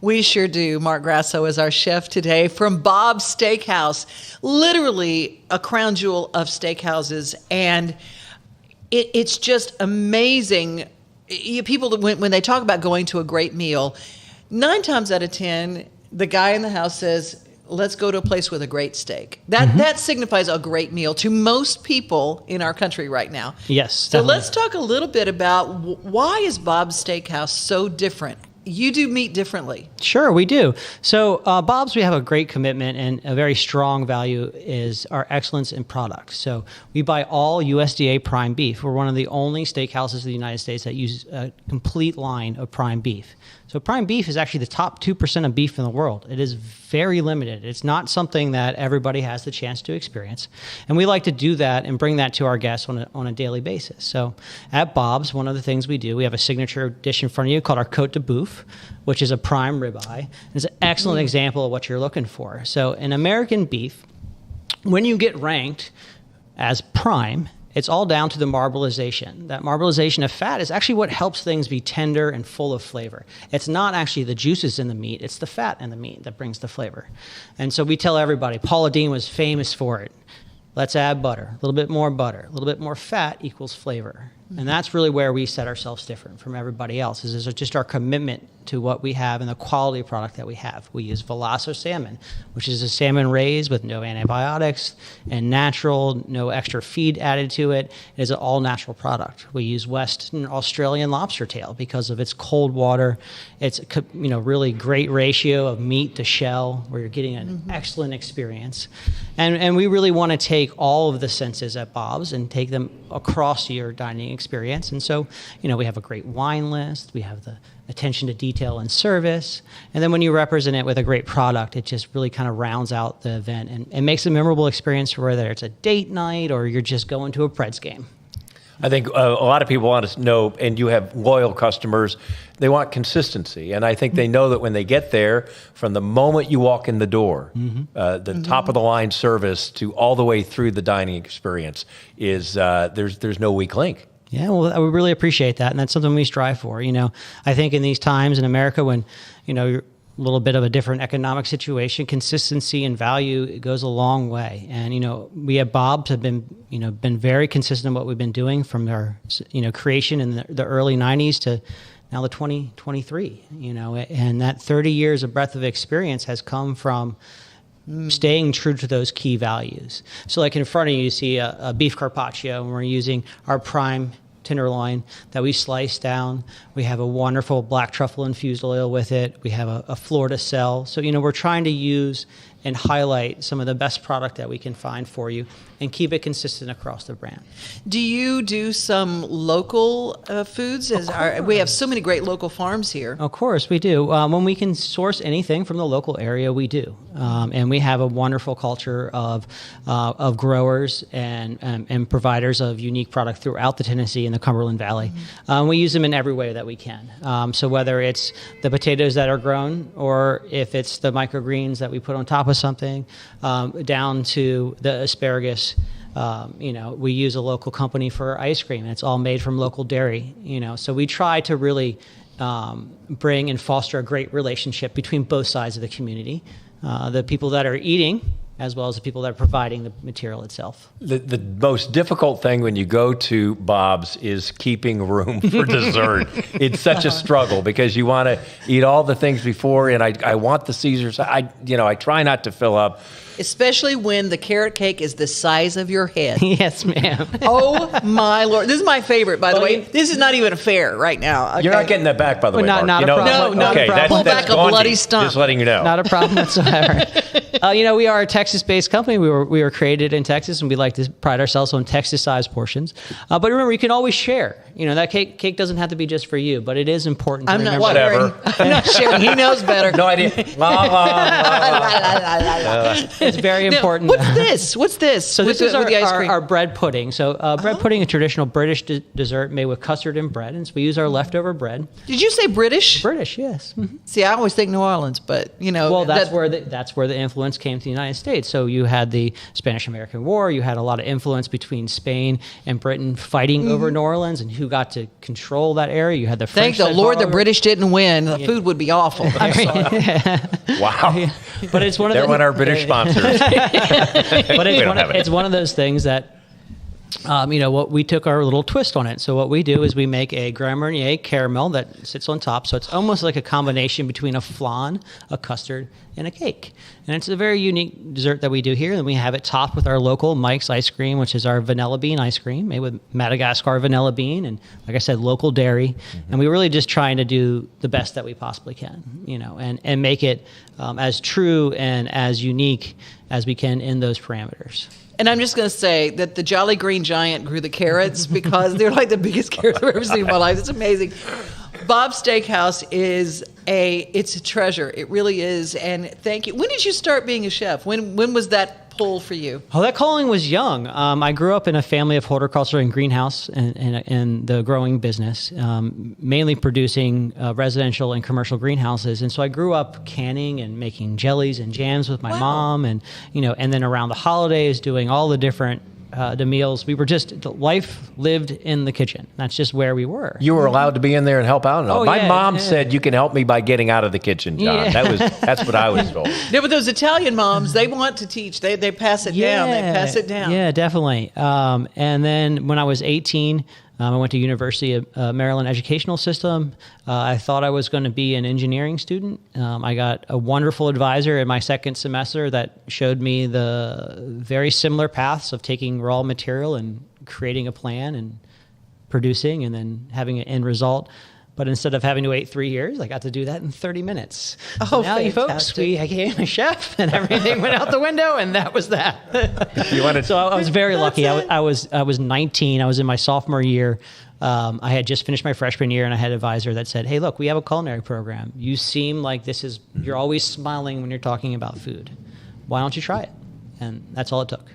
We sure do. Mark Grasso is our chef today from Bob's Steakhouse, literally a crown jewel of steakhouses. And it's just amazing. People, when they talk about going to a great meal, 9 times out of 10, the guy in the house says, let's go to a place with a great steak. That signifies a great meal to most people in our country right now. Yes. So Definitely. let's talk a little bit about why is Bob's Steakhouse so different? You do meat differently. Sure, we do. So, Bob's, we have a great commitment, and a very strong value is our excellence in products. So, we buy all USDA prime beef. We're one of the only steakhouses in the United States that use a complete line of prime beef. So, prime beef is actually the top 2% of beef in the world. It is very limited. It's not something that everybody has the chance to experience. And we like to do that and bring that to our guests on a daily basis. So, at Bob's, one of the things we do, we have a signature dish in front of you called our Côte de Boeuf, which is a prime ribeye. It's an excellent example of what you're looking for. So in American beef, when you get ranked as prime, it's all down to the marbleization. That marbleization of fat is actually what helps things be tender and full of flavor. It's not actually the juices in the meat, it's the fat in the meat that brings the flavor. And so we tell everybody, Paula Deen was famous for it. Let's add butter, a little bit more fat equals flavor. And that's really where we set ourselves different from everybody else, is just our commitment to what we have and the quality of product that we have. We use Veloso salmon, which is a salmon raised with no antibiotics and natural, no extra feed added to it. It is an all-natural product. We use Western Australian lobster tail because of its cold water. It's really great ratio of meat to shell, where you're getting an excellent experience. And we really want to take all of the senses at Bob's and take them across your dining experience. And so, we have a great wine list. We have the attention to detail and service. And then when you represent it with a great product, it just really kind of rounds out the event and makes a memorable experience for whether it's a date night or you're just going to a Preds game. I think a lot of people want to know, and you have loyal customers, they want consistency. And I think they know that when they get there, from the moment you walk in the door, the top of the line service to all the way through the dining experience is there's no weak link. Yeah, well, I would really appreciate that, and that's something we strive for. I think in these times in America when, you're a little bit of a different economic situation, consistency and value goes a long way. And, we at Bob's have been very consistent in what we've been doing from our, creation in the early 90s to now the 2023, and that 30 years of breadth of experience has come from staying true to those key values. So like in front of you, you see a beef carpaccio, and we're using our prime tenderloin that we slice down. We have a wonderful black truffle infused oil with it. We have a Florida cell. So, we're trying to use and highlight some of the best product that we can find for you and keep it consistent across the brand. Do you do some local foods? We have so many great local farms here. Of course, we do. When we can source anything from the local area, we do. And we have a wonderful culture of growers and providers of unique product throughout the Tennessee and the Cumberland Valley. We use them in every way that we can. So whether it's the potatoes that are grown, or if it's the microgreens that we put on top of something, down to the asparagus. We use a local company for ice cream, and it's all made from local dairy. So we try to really bring and foster a great relationship between both sides of the community, the people that are eating as well as the people that are providing the material itself. The most difficult thing when you go to Bob's is keeping room for dessert. It's such a struggle because you want to eat all the things before, and I want the Caesars. I try not to fill up. Especially when the carrot cake is the size of your head. Yes, ma'am. Oh, my Lord. This is my favorite, by the way. This is not even a fair right now. Okay? You're not getting that back, by the way, not Mark. a problem. No, not a problem. Pull back a Gandhi. bloody stump. Just letting you know. Not a problem whatsoever. We are a Texas-based company. We were created in Texas, and we like to pride ourselves on Texas-sized portions. But remember, you can always share. That cake doesn't have to be just for you, but it is important to remember. Whatever. I'm not sharing. He knows better. No idea. It's very important. What's this? So this is with the ice cream? our bread pudding. So bread pudding, a traditional British dessert made with custard and bread. And so we use our leftover bread. Did you say British? British, yes. Mm-hmm. See, I always think New Orleans, but Well, that's where the influence came to the United States. So you had the Spanish-American War. You had a lot of influence between Spain and Britain fighting over New Orleans and who got to control that area. You had the French. Thank the Lord the British didn't win. The food would be awful. Wow. But it's one of there went our British sponsors. But it's one of those things that What we took our little twist on it. So what we do is we make a Grand Marnier caramel that sits on top. So it's almost like a combination between a flan, a custard, and a cake. And it's a very unique dessert that we do here. And we have it topped with our local Mike's ice cream, which is our vanilla bean ice cream made with Madagascar vanilla bean. And like I said, local dairy. And we're really just trying to do the best that we possibly can, and make it as true and as unique as we can in those parameters. And I'm just going to say that the Jolly Green Giant grew the carrots because they're like the biggest carrots I've ever seen in my life. It's amazing. Bob's Steakhouse it's a treasure. It really is. And thank you. When did you start being a chef? When was that pull for you? Oh, that calling was young. I grew up in a family of horticulture and greenhouse and the growing business, mainly producing residential and commercial greenhouses. And so I grew up canning and making jellies and jams with my mom, and and then around the holidays doing all the different the meals. We were life lived in the kitchen. That's just where we were. You were allowed to be in there and help out and all. My mom said, "You can help me by getting out of the kitchen, John." Yeah. That's what I was told. No, but those Italian moms, they want to teach. They pass it down. They pass it down. Yeah, definitely. And then when I was 18, I went to University of Maryland Educational System. I thought I was going to be an engineering student. I got a wonderful advisor in my second semester that showed me the very similar paths of taking raw material and creating a plan and producing and then having an end result. But instead of having to wait 3 years, I got to do that in 30 minutes. Oh, now, you folks, I became a chef, and everything went out the window, and that was that. So I was very lucky. I was 19. I was in my sophomore year. I had just finished my freshman year, and I had an advisor that said, "Hey, look, we have a culinary program. You seem like you're always smiling when you're talking about food. Why don't you try it?" And that's all it took.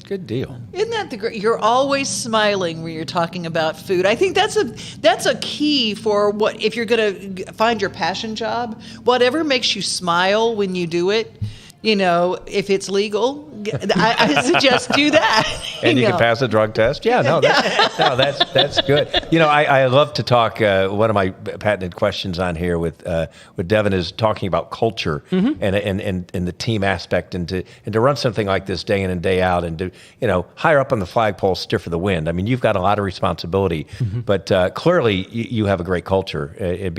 Good deal. Isn't that the great? You're always smiling when you're talking about food. I think that's a key for what if you're going to find your passion job. Whatever makes you smile when you do it. If it's legal, I suggest do that. And you can pass a drug test. Yeah, that's good. I love to talk. One of my patented questions on here with Devin is talking about culture and the team aspect, and to run something like this day in and day out, and to higher up on the flagpole, steer for the wind. I mean, you've got a lot of responsibility, but clearly you have a great culture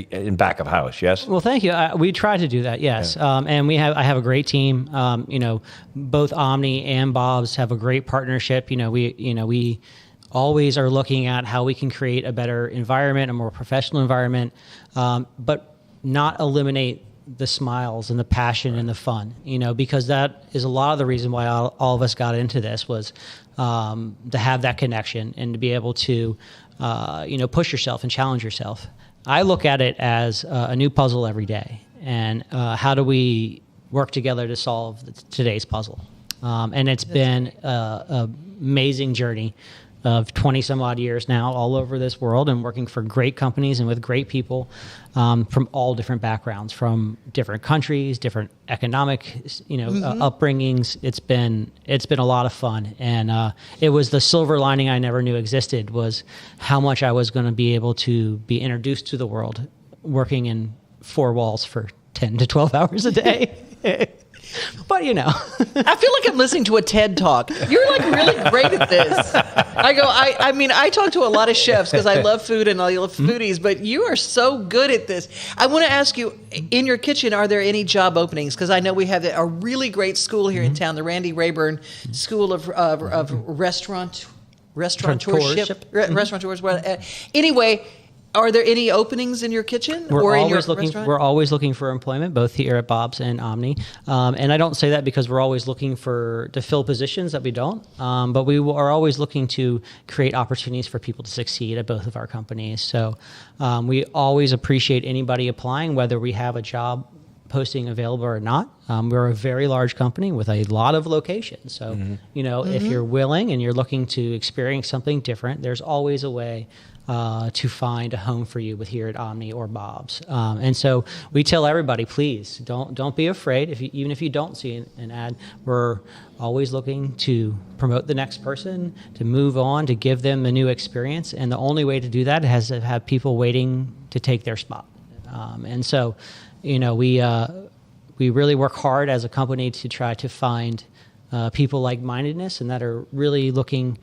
in back of house. Yes. Well, thank you. We try to do that. Yes, and I have a great team. Both Omni and Bob's have a great partnership. We always are looking at how we can create a better environment, a more professional environment, but not eliminate the smiles and the passion and the fun, because that is a lot of the reason why all of us got into this was to have that connection and to be able to, push yourself and challenge yourself. I look at it as a new puzzle every day. And how do we work together to solve today's puzzle? And it's been an amazing journey of 20 some odd years now all over this world and working for great companies and with great people from all different backgrounds, from different countries, different economic, upbringings. It's been a lot of fun. And it was the silver lining I never knew existed, was how much I was going to be able to be introduced to the world working in 4 walls for 10 to 12 hours a day. But I feel like I'm listening to a TED Talk. You're like really great at this. I talk to a lot of chefs because I love food and I love foodies, but you are so good at this. I want to ask you, in your kitchen, are there any job openings? Because I know we have a really great school here in town, the Randy Rayburn School of Restaurateurship. Anyway, are there any openings in your kitchen or in your restaurant? We're always looking for employment, both here at Bob's and Omni. And I don't say that because we're always looking to fill positions that we don't. But we are always looking to create opportunities for people to succeed at both of our companies. So we always appreciate anybody applying, whether we have a job posting available or not. We're a very large company with a lot of locations. So, if you're willing and you're looking to experience something different, there's always a way to find a home for you here at Omni or Bob's. And so we tell everybody, please don't be afraid. Even if you don't see an ad, we're always looking to promote the next person, to move on, to give them a new experience. And the only way to do that is to have people waiting to take their spot. And so, we really work hard as a company to try to find people like-mindedness and that are really looking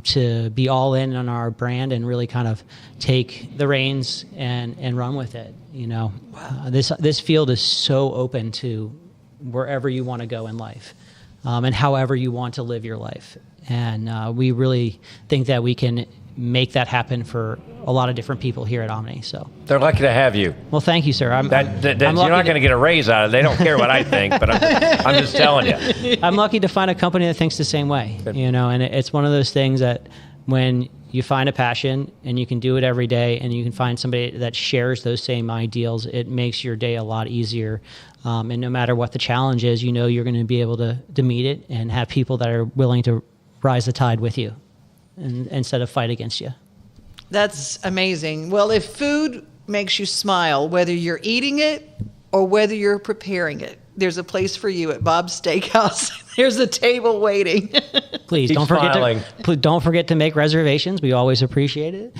to be all in on our brand and really kind of take the reins and run with it. This field is so open to wherever you want to go in life, and however you want to live your life. And we really think that we can make that happen for a lot of different people here at Omni. So They're lucky to have you. well, thank you, sir. I'm You're not going to get a raise out of it. They don't care what I think, but I'm just telling you. I'm lucky to find a company that thinks the same way, and it's one of those things that when you find a passion and you can do it every day and you can find somebody that shares those same ideals, it makes your day a lot easier. And no matter what the challenge is, you're going to be able to meet it and have people that are willing to rise the tide with you instead of fight against you. That's amazing. Well, if food makes you smile, whether you're eating it or whether you're preparing it, there's a place for you at Bob's Steakhouse. There's a table waiting. Please Keep smiling. don't forget to make reservations. We always appreciate it.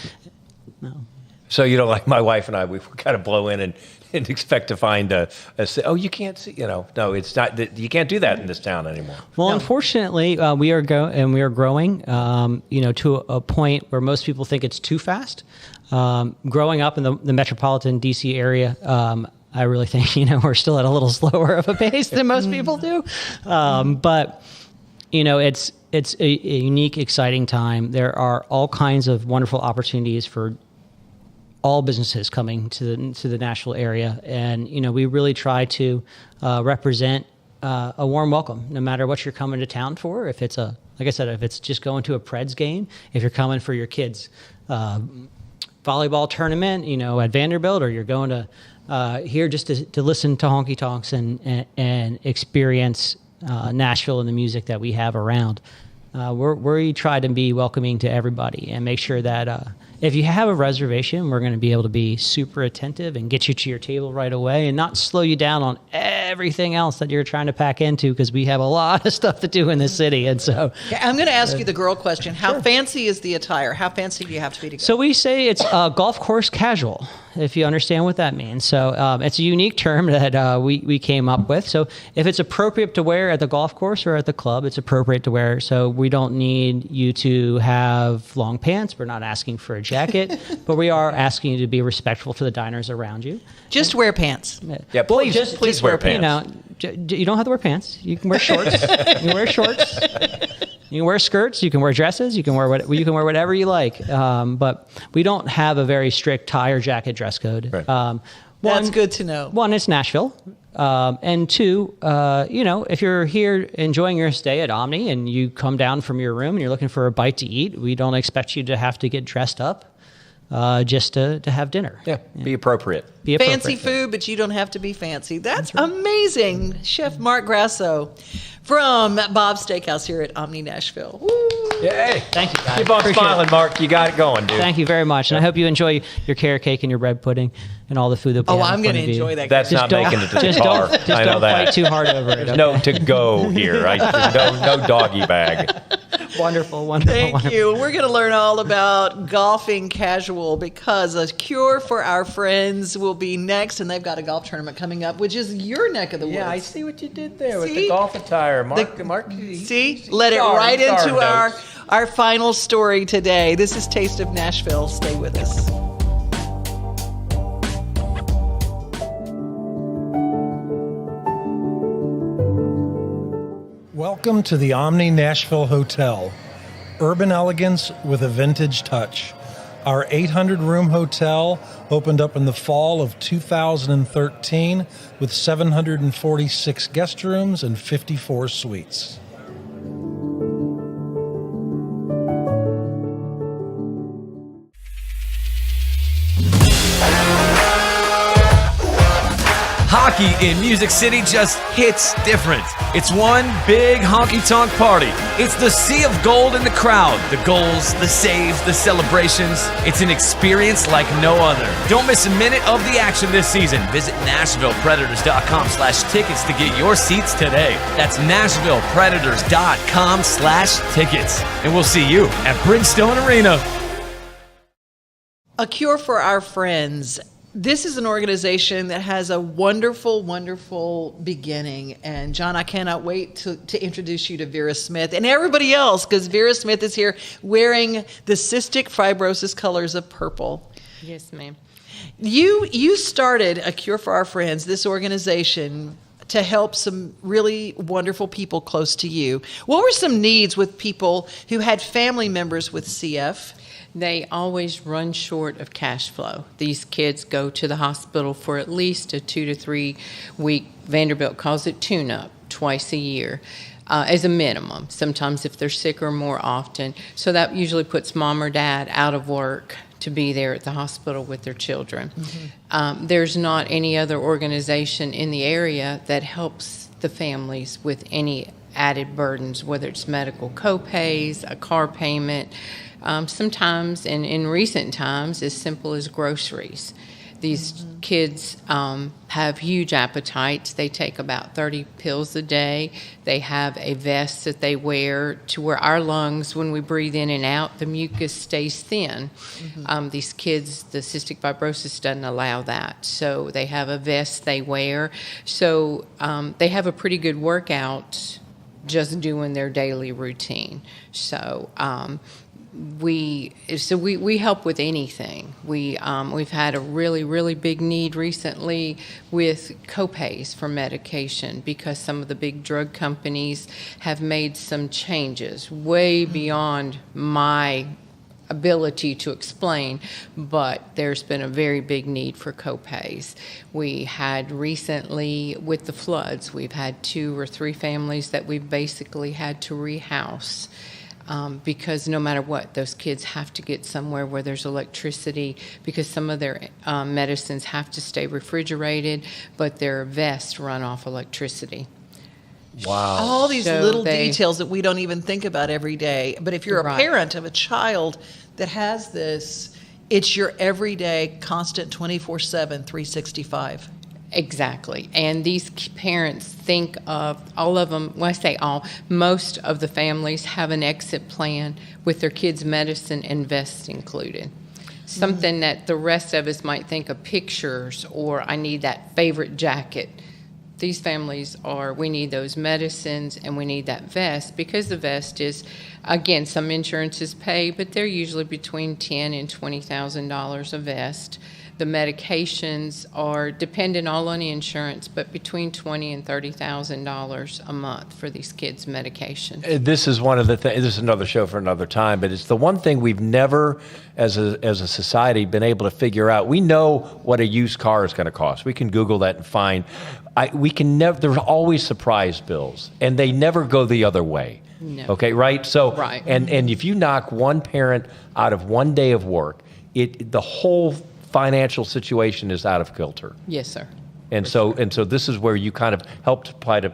No. So like my wife and I, we kind of blow in and expect to find you can't see, no, it's not, you can't do that in this town anymore. Well, unfortunately, we are growing, to a point where most people think it's too fast. Growing up in the metropolitan DC area, I really think, we're still at a little slower of a pace than most people do. But, it's a unique, exciting time. There are all kinds of wonderful opportunities for all businesses coming to the Nashville area. And, we really try to represent a warm welcome, no matter what you're coming to town for. If it's like I said, if it's just going to a Preds game, if you're coming for your kids' volleyball tournament, at Vanderbilt, or you're going to here just to listen to honky tonks and experience Nashville and the music that we have around. We try to be welcoming to everybody and make sure that if you have a reservation, we're going to be able to be super attentive and get you to your table right away and not slow you down on everything else that you're trying to pack into, because we have a lot of stuff to do in this city. And so I'm going to ask you the girl question. How fancy is the attire? How fancy do you have to be to go? So we say it's golf course casual, if you understand what that means. So it's a unique term that we came up with. So if it's appropriate to wear at the golf course or at the club, it's appropriate to wear. So we don't need you to have long pants. We're not asking for a jacket, but we are asking you to be respectful to the diners around you. Just wear pants. Yeah, please wear pants. You don't have to wear pants. You can wear shorts. You can wear shorts. You can wear skirts. You can wear dresses. You can wear whatever you like. But we don't have a very strict tie or jacket dress code. Right. That's good to know. One, it's Nashville. And two, if you're here enjoying your stay at Omni and you come down from your room and you're looking for a bite to eat, we don't expect you to have to get dressed up just to have dinner. Yeah, be appropriate. Fancy food, but you don't have to be fancy. That's amazing. Chef Mark Grasso from Bob's Steakhouse here at Omni Nashville. Woo. Yay. Thank you, guys. Keep on Appreciate smiling, it. Mark. You got it going, dude. Thank you very much. And I hope you enjoy your carrot cake and your bread pudding and all the food that we have I'm going to enjoy that. That's not making it to the car. I know don't that. fight too hard over it. There's no to go here. No doggy bag. Wonderful. Thank you. We're going to learn all about golfing casual, because a cure for our friends will be next, and they've got a golf tournament coming up, which is your neck of the woods. Yeah, I see what you did there with See? the golf attire. Mark, See? Let it right into our final story today. This is Taste of Nashville. Stay with us. Welcome to the Omni Nashville Hotel. Urban elegance with a vintage touch. Our 800-room hotel opened up in the fall of 2013 with 746 guest rooms and 54 suites. Hockey in Music City just hits different. It's one big honky-tonk party. It's the sea of gold in the crowd. The goals, the saves, the celebrations. It's an experience like no other. Don't miss a minute of the action this season. Visit NashvillePredators.com/tickets to get your seats today. That's NashvillePredators.com/tickets. And we'll see you at Bridgestone Arena. A cure for our friends. This is an organization that has a wonderful, wonderful beginning. And John, I cannot wait to introduce you to Vera Smith and everybody else, because Vera Smith is here wearing the cystic fibrosis colors of purple. Yes, ma'am. You started A Cure for Our Friends, this organization, to help some really wonderful people close to you. What were some needs with people who had family members with CF? They always run short of cash flow. These kids go to the hospital for at least a 2 to 3 week, Vanderbilt calls it tune-up, twice a year. As a minimum, sometimes if they're sicker more often. So that usually puts mom or dad out of work to be there at the hospital with their children. Mm-hmm. There's not any other organization in the area that helps the families with any added burdens, whether it's medical co-pays, a car payment, sometimes, and in recent times, as simple as groceries. These kids have huge appetites. They take about 30 pills a day. They have a vest that they wear to where our lungs, when we breathe in and out, the mucus stays thin. These kids, the cystic fibrosis doesn't allow that. So they have a vest they wear. So they have a pretty good workout just doing their daily routine. So we help with anything. We've had a really big need recently with copays for medication, because some of the big drug companies have made some changes way beyond my ability to explain, but there's been a very big need for copays. We had recently, with the floods, we've had 2 or 3 families that we've basically had to rehouse. Because no matter what, those kids have to get somewhere where there's electricity, because some of their medicines have to stay refrigerated, but their vests run off electricity. Wow. All these little details that we don't even think about every day. But if you're a parent of a child that has this, it's your everyday, constant 24/7, 365. Exactly. And these parents think of, all of them, when I say all, most of the families have an exit plan with their kids' medicine and vests included. Something that the rest of us might think of pictures, or I need that favorite jacket. These families we need those medicines and we need that vest, because the vest is, again, some insurances pay, but they're usually between $10,000 and $20,000 a vest. The medications are dependent all on the insurance, but between $20,000 and $30,000 a month for these kids' medication. This is one of the things. This is another show for another time, but it's the one thing we've never, as a society, been able to figure out. We know what a used car is going to cost. We can Google that and find. We can never. There's always surprise bills, and they never go the other way. No. Okay, right? So, right. And if you knock one parent out of one day of work, the whole financial situation is out of kilter. Yes, sir. And so this is where you kind of help to plug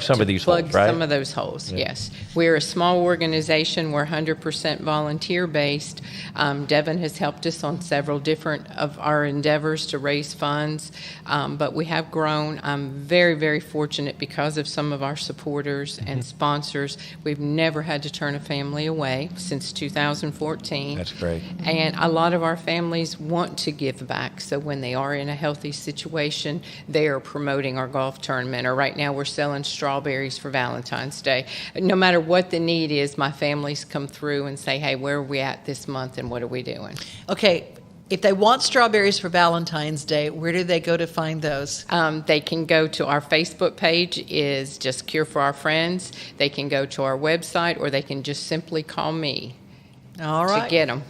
some of these holes, right? Plug some of those holes, yes. We're a small organization. We're 100% volunteer-based. Devin has helped us on several different of our endeavors to raise funds, but we have grown. I'm very, very fortunate because of some of our supporters and sponsors. We've never had to turn a family away since 2014. That's great. And a lot of our families want to give back, so when they are in a healthy situation, they are promoting our golf tournament, or right now we're selling strawberries for Valentine's Day. No matter what the need is, my families come through and say, hey, where are we at this month and what are we doing? Okay, if they want strawberries for Valentine's Day, where do they go to find those? They can go to our Facebook page, is just Cure for Our Friends. They can go to our website, or they can just simply call me All right. to get them.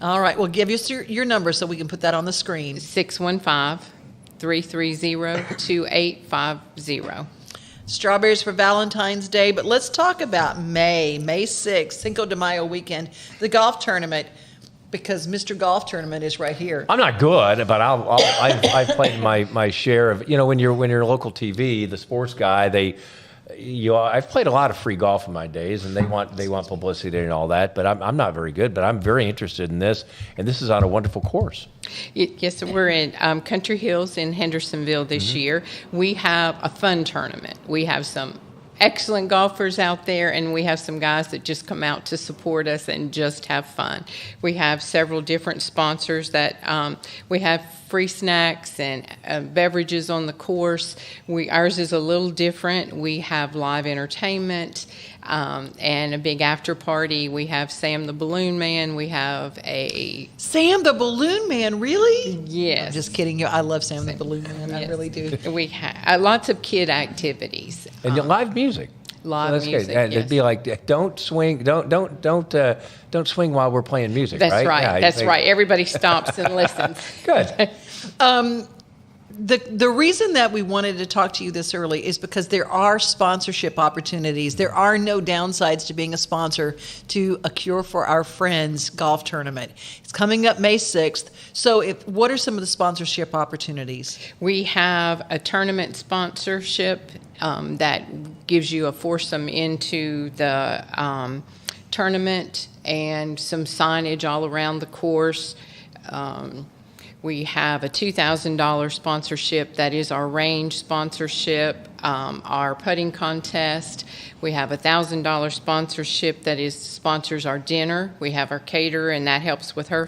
All right, well, give us your number so we can put that on the screen. 615-330-2850. Strawberries for Valentine's Day, but let's talk about May 6th, Cinco de Mayo weekend, the golf tournament, because Mr. Golf Tournament is right here. I'm not good, but I've played my share of, when you're local TV, the sports guy, I've played a lot of free golf in my days, and they want publicity and all that, but I'm not very good, but I'm very interested in this, and this is on a wonderful course. Yes, we're in Country Hills in Hendersonville this year. We have a fun tournament. We have some excellent golfers out there, and we have some guys that just come out to support us and just have fun. We have several different sponsors that we have free snacks and beverages on the course. Ours is a little different. We have live entertainment and a big after party. We have Sam the Balloon Man. We have a Sam the Balloon Man, really? Yes. I'm just kidding you. I love Sam the Balloon Man. I really do. We have lots of kid activities. And live music. Live that's music. Good. And yes. it'd be like, don't swing swing while we're playing music. That's right. right. Yeah, That's right. Everybody stops and listens. Good. The reason that we wanted to talk to you this early is because there are sponsorship opportunities. There are no downsides to being a sponsor to A Cure for Our Friends golf tournament. It's coming up May 6th. So what are some of the sponsorship opportunities? We have a tournament sponsorship that gives you a foursome into the tournament and some signage all around the course. We have a $2,000 sponsorship that is our range sponsorship, our putting contest. We have a $1,000 sponsorship that sponsors our dinner. We have our caterer, and that helps with her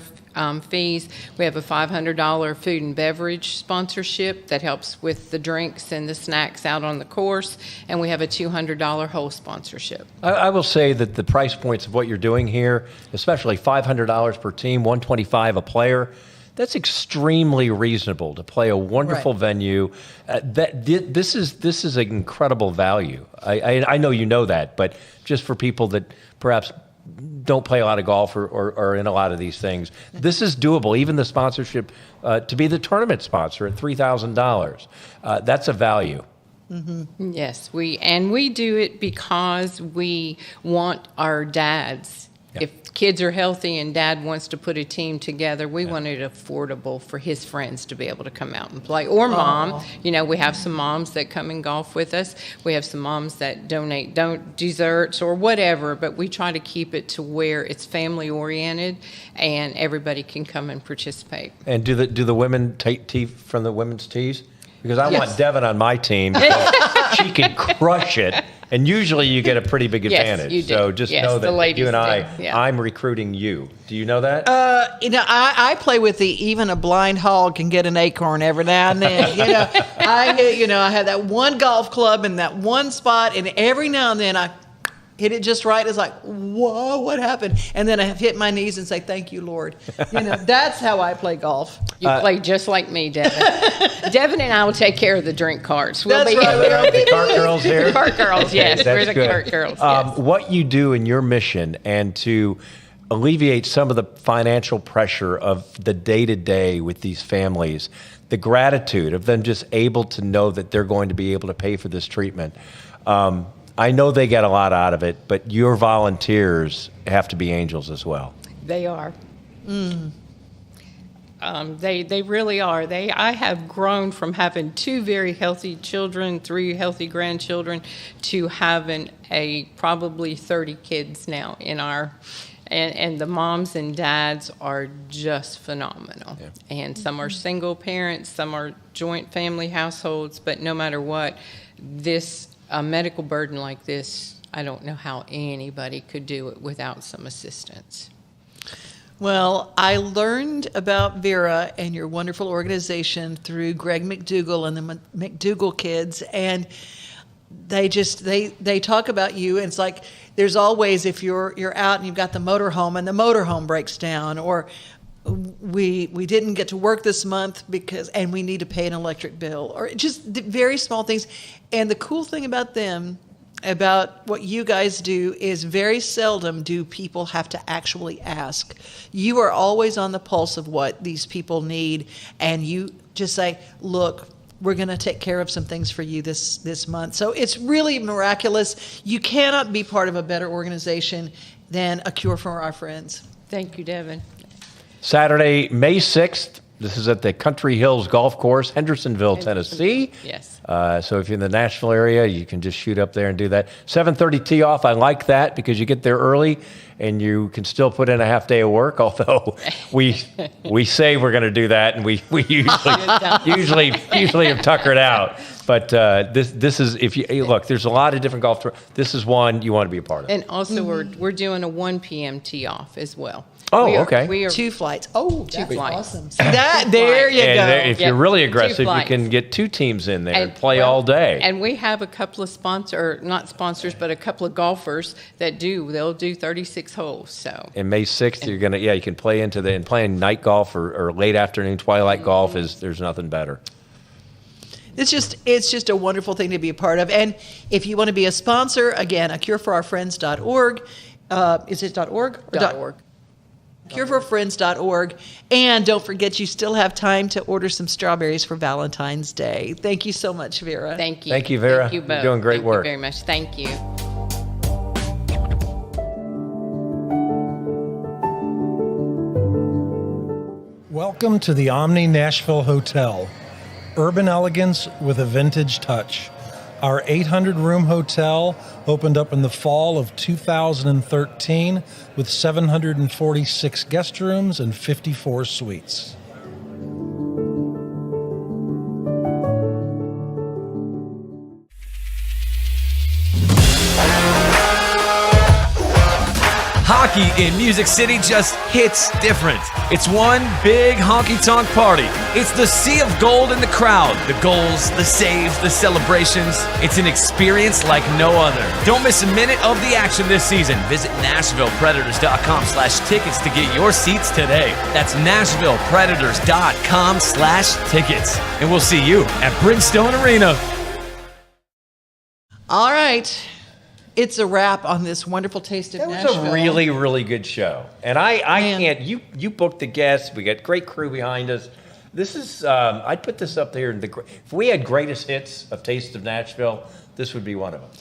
fees. We have a $500 food and beverage sponsorship that helps with the drinks and the snacks out on the course. And we have a $200 whole sponsorship. I will say that the price points of what you're doing here, especially $500 per team, $125 a player, that's extremely reasonable to play a wonderful venue. This is an incredible value. I know you know that, but just for people that perhaps don't play a lot of golf or in a lot of these things, this is doable. Even the sponsorship to be the tournament sponsor at $3,000, that's a value. Mm-hmm. Yes, we do it because we want our dads. Yeah. If kids are healthy and dad wants to put a team together, we want it affordable for his friends to be able to come out and play. Or mom. You know, we have some moms that come and golf with us. We have some moms that donate desserts or whatever, but we try to keep it to where it's family oriented and everybody can come and participate. And do the women take tee from the women's tees? Because I want Devin on my team. She can crush it. And usually you get a pretty big advantage. Yes, you do. So just know that you and I'm recruiting you. Do you know that? I play with even a blind hog can get an acorn every now and then. I have that one golf club in that one spot, and every now and then I hit it just right. It's like, whoa, what happened? And then I hit my knees and say, thank you, Lord. That's how I play golf. You play just like me, Devin. Devin and I will take care of the drink carts. That's right. The cart girls here? The cart girls, yes. We're the cart girls, yes. What you do in your mission and to alleviate some of the financial pressure of the day-to-day with these families, the gratitude of them just able to know that they're going to be able to pay for this treatment, I know they get a lot out of it, but your volunteers have to be angels as well. They are. They really are. I have grown from having 2 very healthy children, 3 healthy grandchildren, to having probably 30 kids now in our. And the moms and dads are just phenomenal. Yeah. And some are single parents, some are joint family households, but no matter what, a medical burden like this, I don't know how anybody could do it without some assistance. Well, I learned about Vera and your wonderful organization through Greg McDougall and the McDougall kids, and they talk about you, and it's like there's always, if you're out and you've got the motorhome and the motorhome breaks down, or we didn't get to work this month and we need to pay an electric bill, or just very small things. And the cool thing about them, about what you guys do, is very seldom do people have to actually ask. You are always on the pulse of what these people need, and you just say, look, we're going to take care of some things for you this month. So it's really miraculous. You cannot be part of a better organization than A Cure for Our Friends. Thank you, Devin. Saturday, May 6th This is at the Country Hills Golf Course, Hendersonville, Tennessee. Yes. So if you're in the Nashville area, you can just shoot up there and do that. 7:30 tee off. I like that because you get there early and you can still put in a half day of work. Although we say we're going to do that, and we usually have tuckered out. But this is, if you look, there's a lot of different golf tours. This is one you want to be a part of. And also, we're doing a 1 p.m. tee off as well. Oh, okay. We are 2 flights. Oh, that's flights. awesome. There you go. If you're really aggressive, you flights. can get 2 teams in there and play all day. And we have a couple of not sponsors, but a couple of golfers that they'll do 36 holes. So. And May 6th, you can play and playing night golf or late afternoon twilight golf there's nothing better. It's just a wonderful thing to be a part of. And if you want to be a sponsor, again, cureForOurFriends.org. Is it .org? .org. cureforfriends.org. And don't forget, you still have time to order some strawberries for Valentine's Day. Thank you so much, Vera. Thank you. Thank you, Vera. Thank you both. You're doing great work. Thank you very much. Thank you. Welcome to the Omni Nashville Hotel. Urban elegance with a vintage touch. Our 800-room hotel opened up in the fall of 2013 with 746 guest rooms and 54 suites. Hockey in Music City just hits different. It's one big honky-tonk party. It's the sea of gold in the crowd. The goals, the saves, the celebrations. It's an experience like no other. Don't miss a minute of the action this season. Visit NashvillePredators.com/tickets to get your seats today. That's NashvillePredators.com/tickets. And we'll see you at Bridgestone Arena. All right. It's a wrap on this wonderful Taste of Nashville. It was a really, really good show. And I can't, you booked the guests. We got great crew behind us. This is, I'd put this up there. If we had greatest hits of Taste of Nashville, this would be one of them.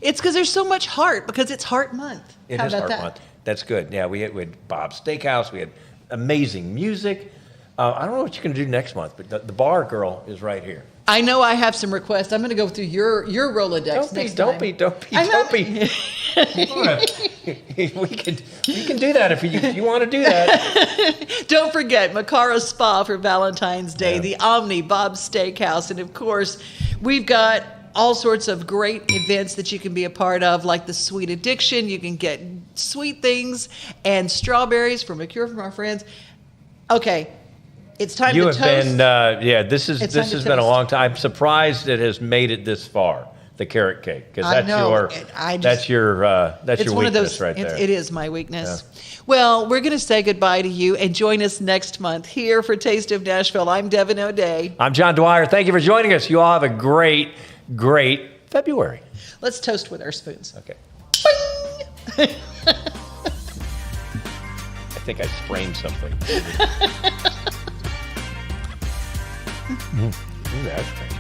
It's because there's so much heart, because it's Heart Month. It How is about Heart that? Month. That's good. Yeah, we had Bob's Steakhouse. We had amazing music. I don't know what you're going to do next month, but the bar girl is right here. I know I have some requests. I'm going to go through your Rolodex next time. Don't be. We can do that if you want to do that. Don't forget Macara Spa for Valentine's Day, the Omni, Bob's Steakhouse, and of course, we've got all sorts of great events that you can be a part of, like the Sweet Addiction. You can get sweet things and strawberries from A Cure from Our Friends. Okay. It's time to toast. This has been a long time. I'm surprised it has made it this far. The carrot cake, because that's your weakness right there. It is my weakness. Yeah. Well, we're going to say goodbye to you and join us next month here for Taste of Nashville. I'm Devin O'Day. I'm John Dwyer. Thank you for joining us. You all have a great, great February. Let's toast with our spoons. Okay. I think I sprained something. Ooh, that's nice.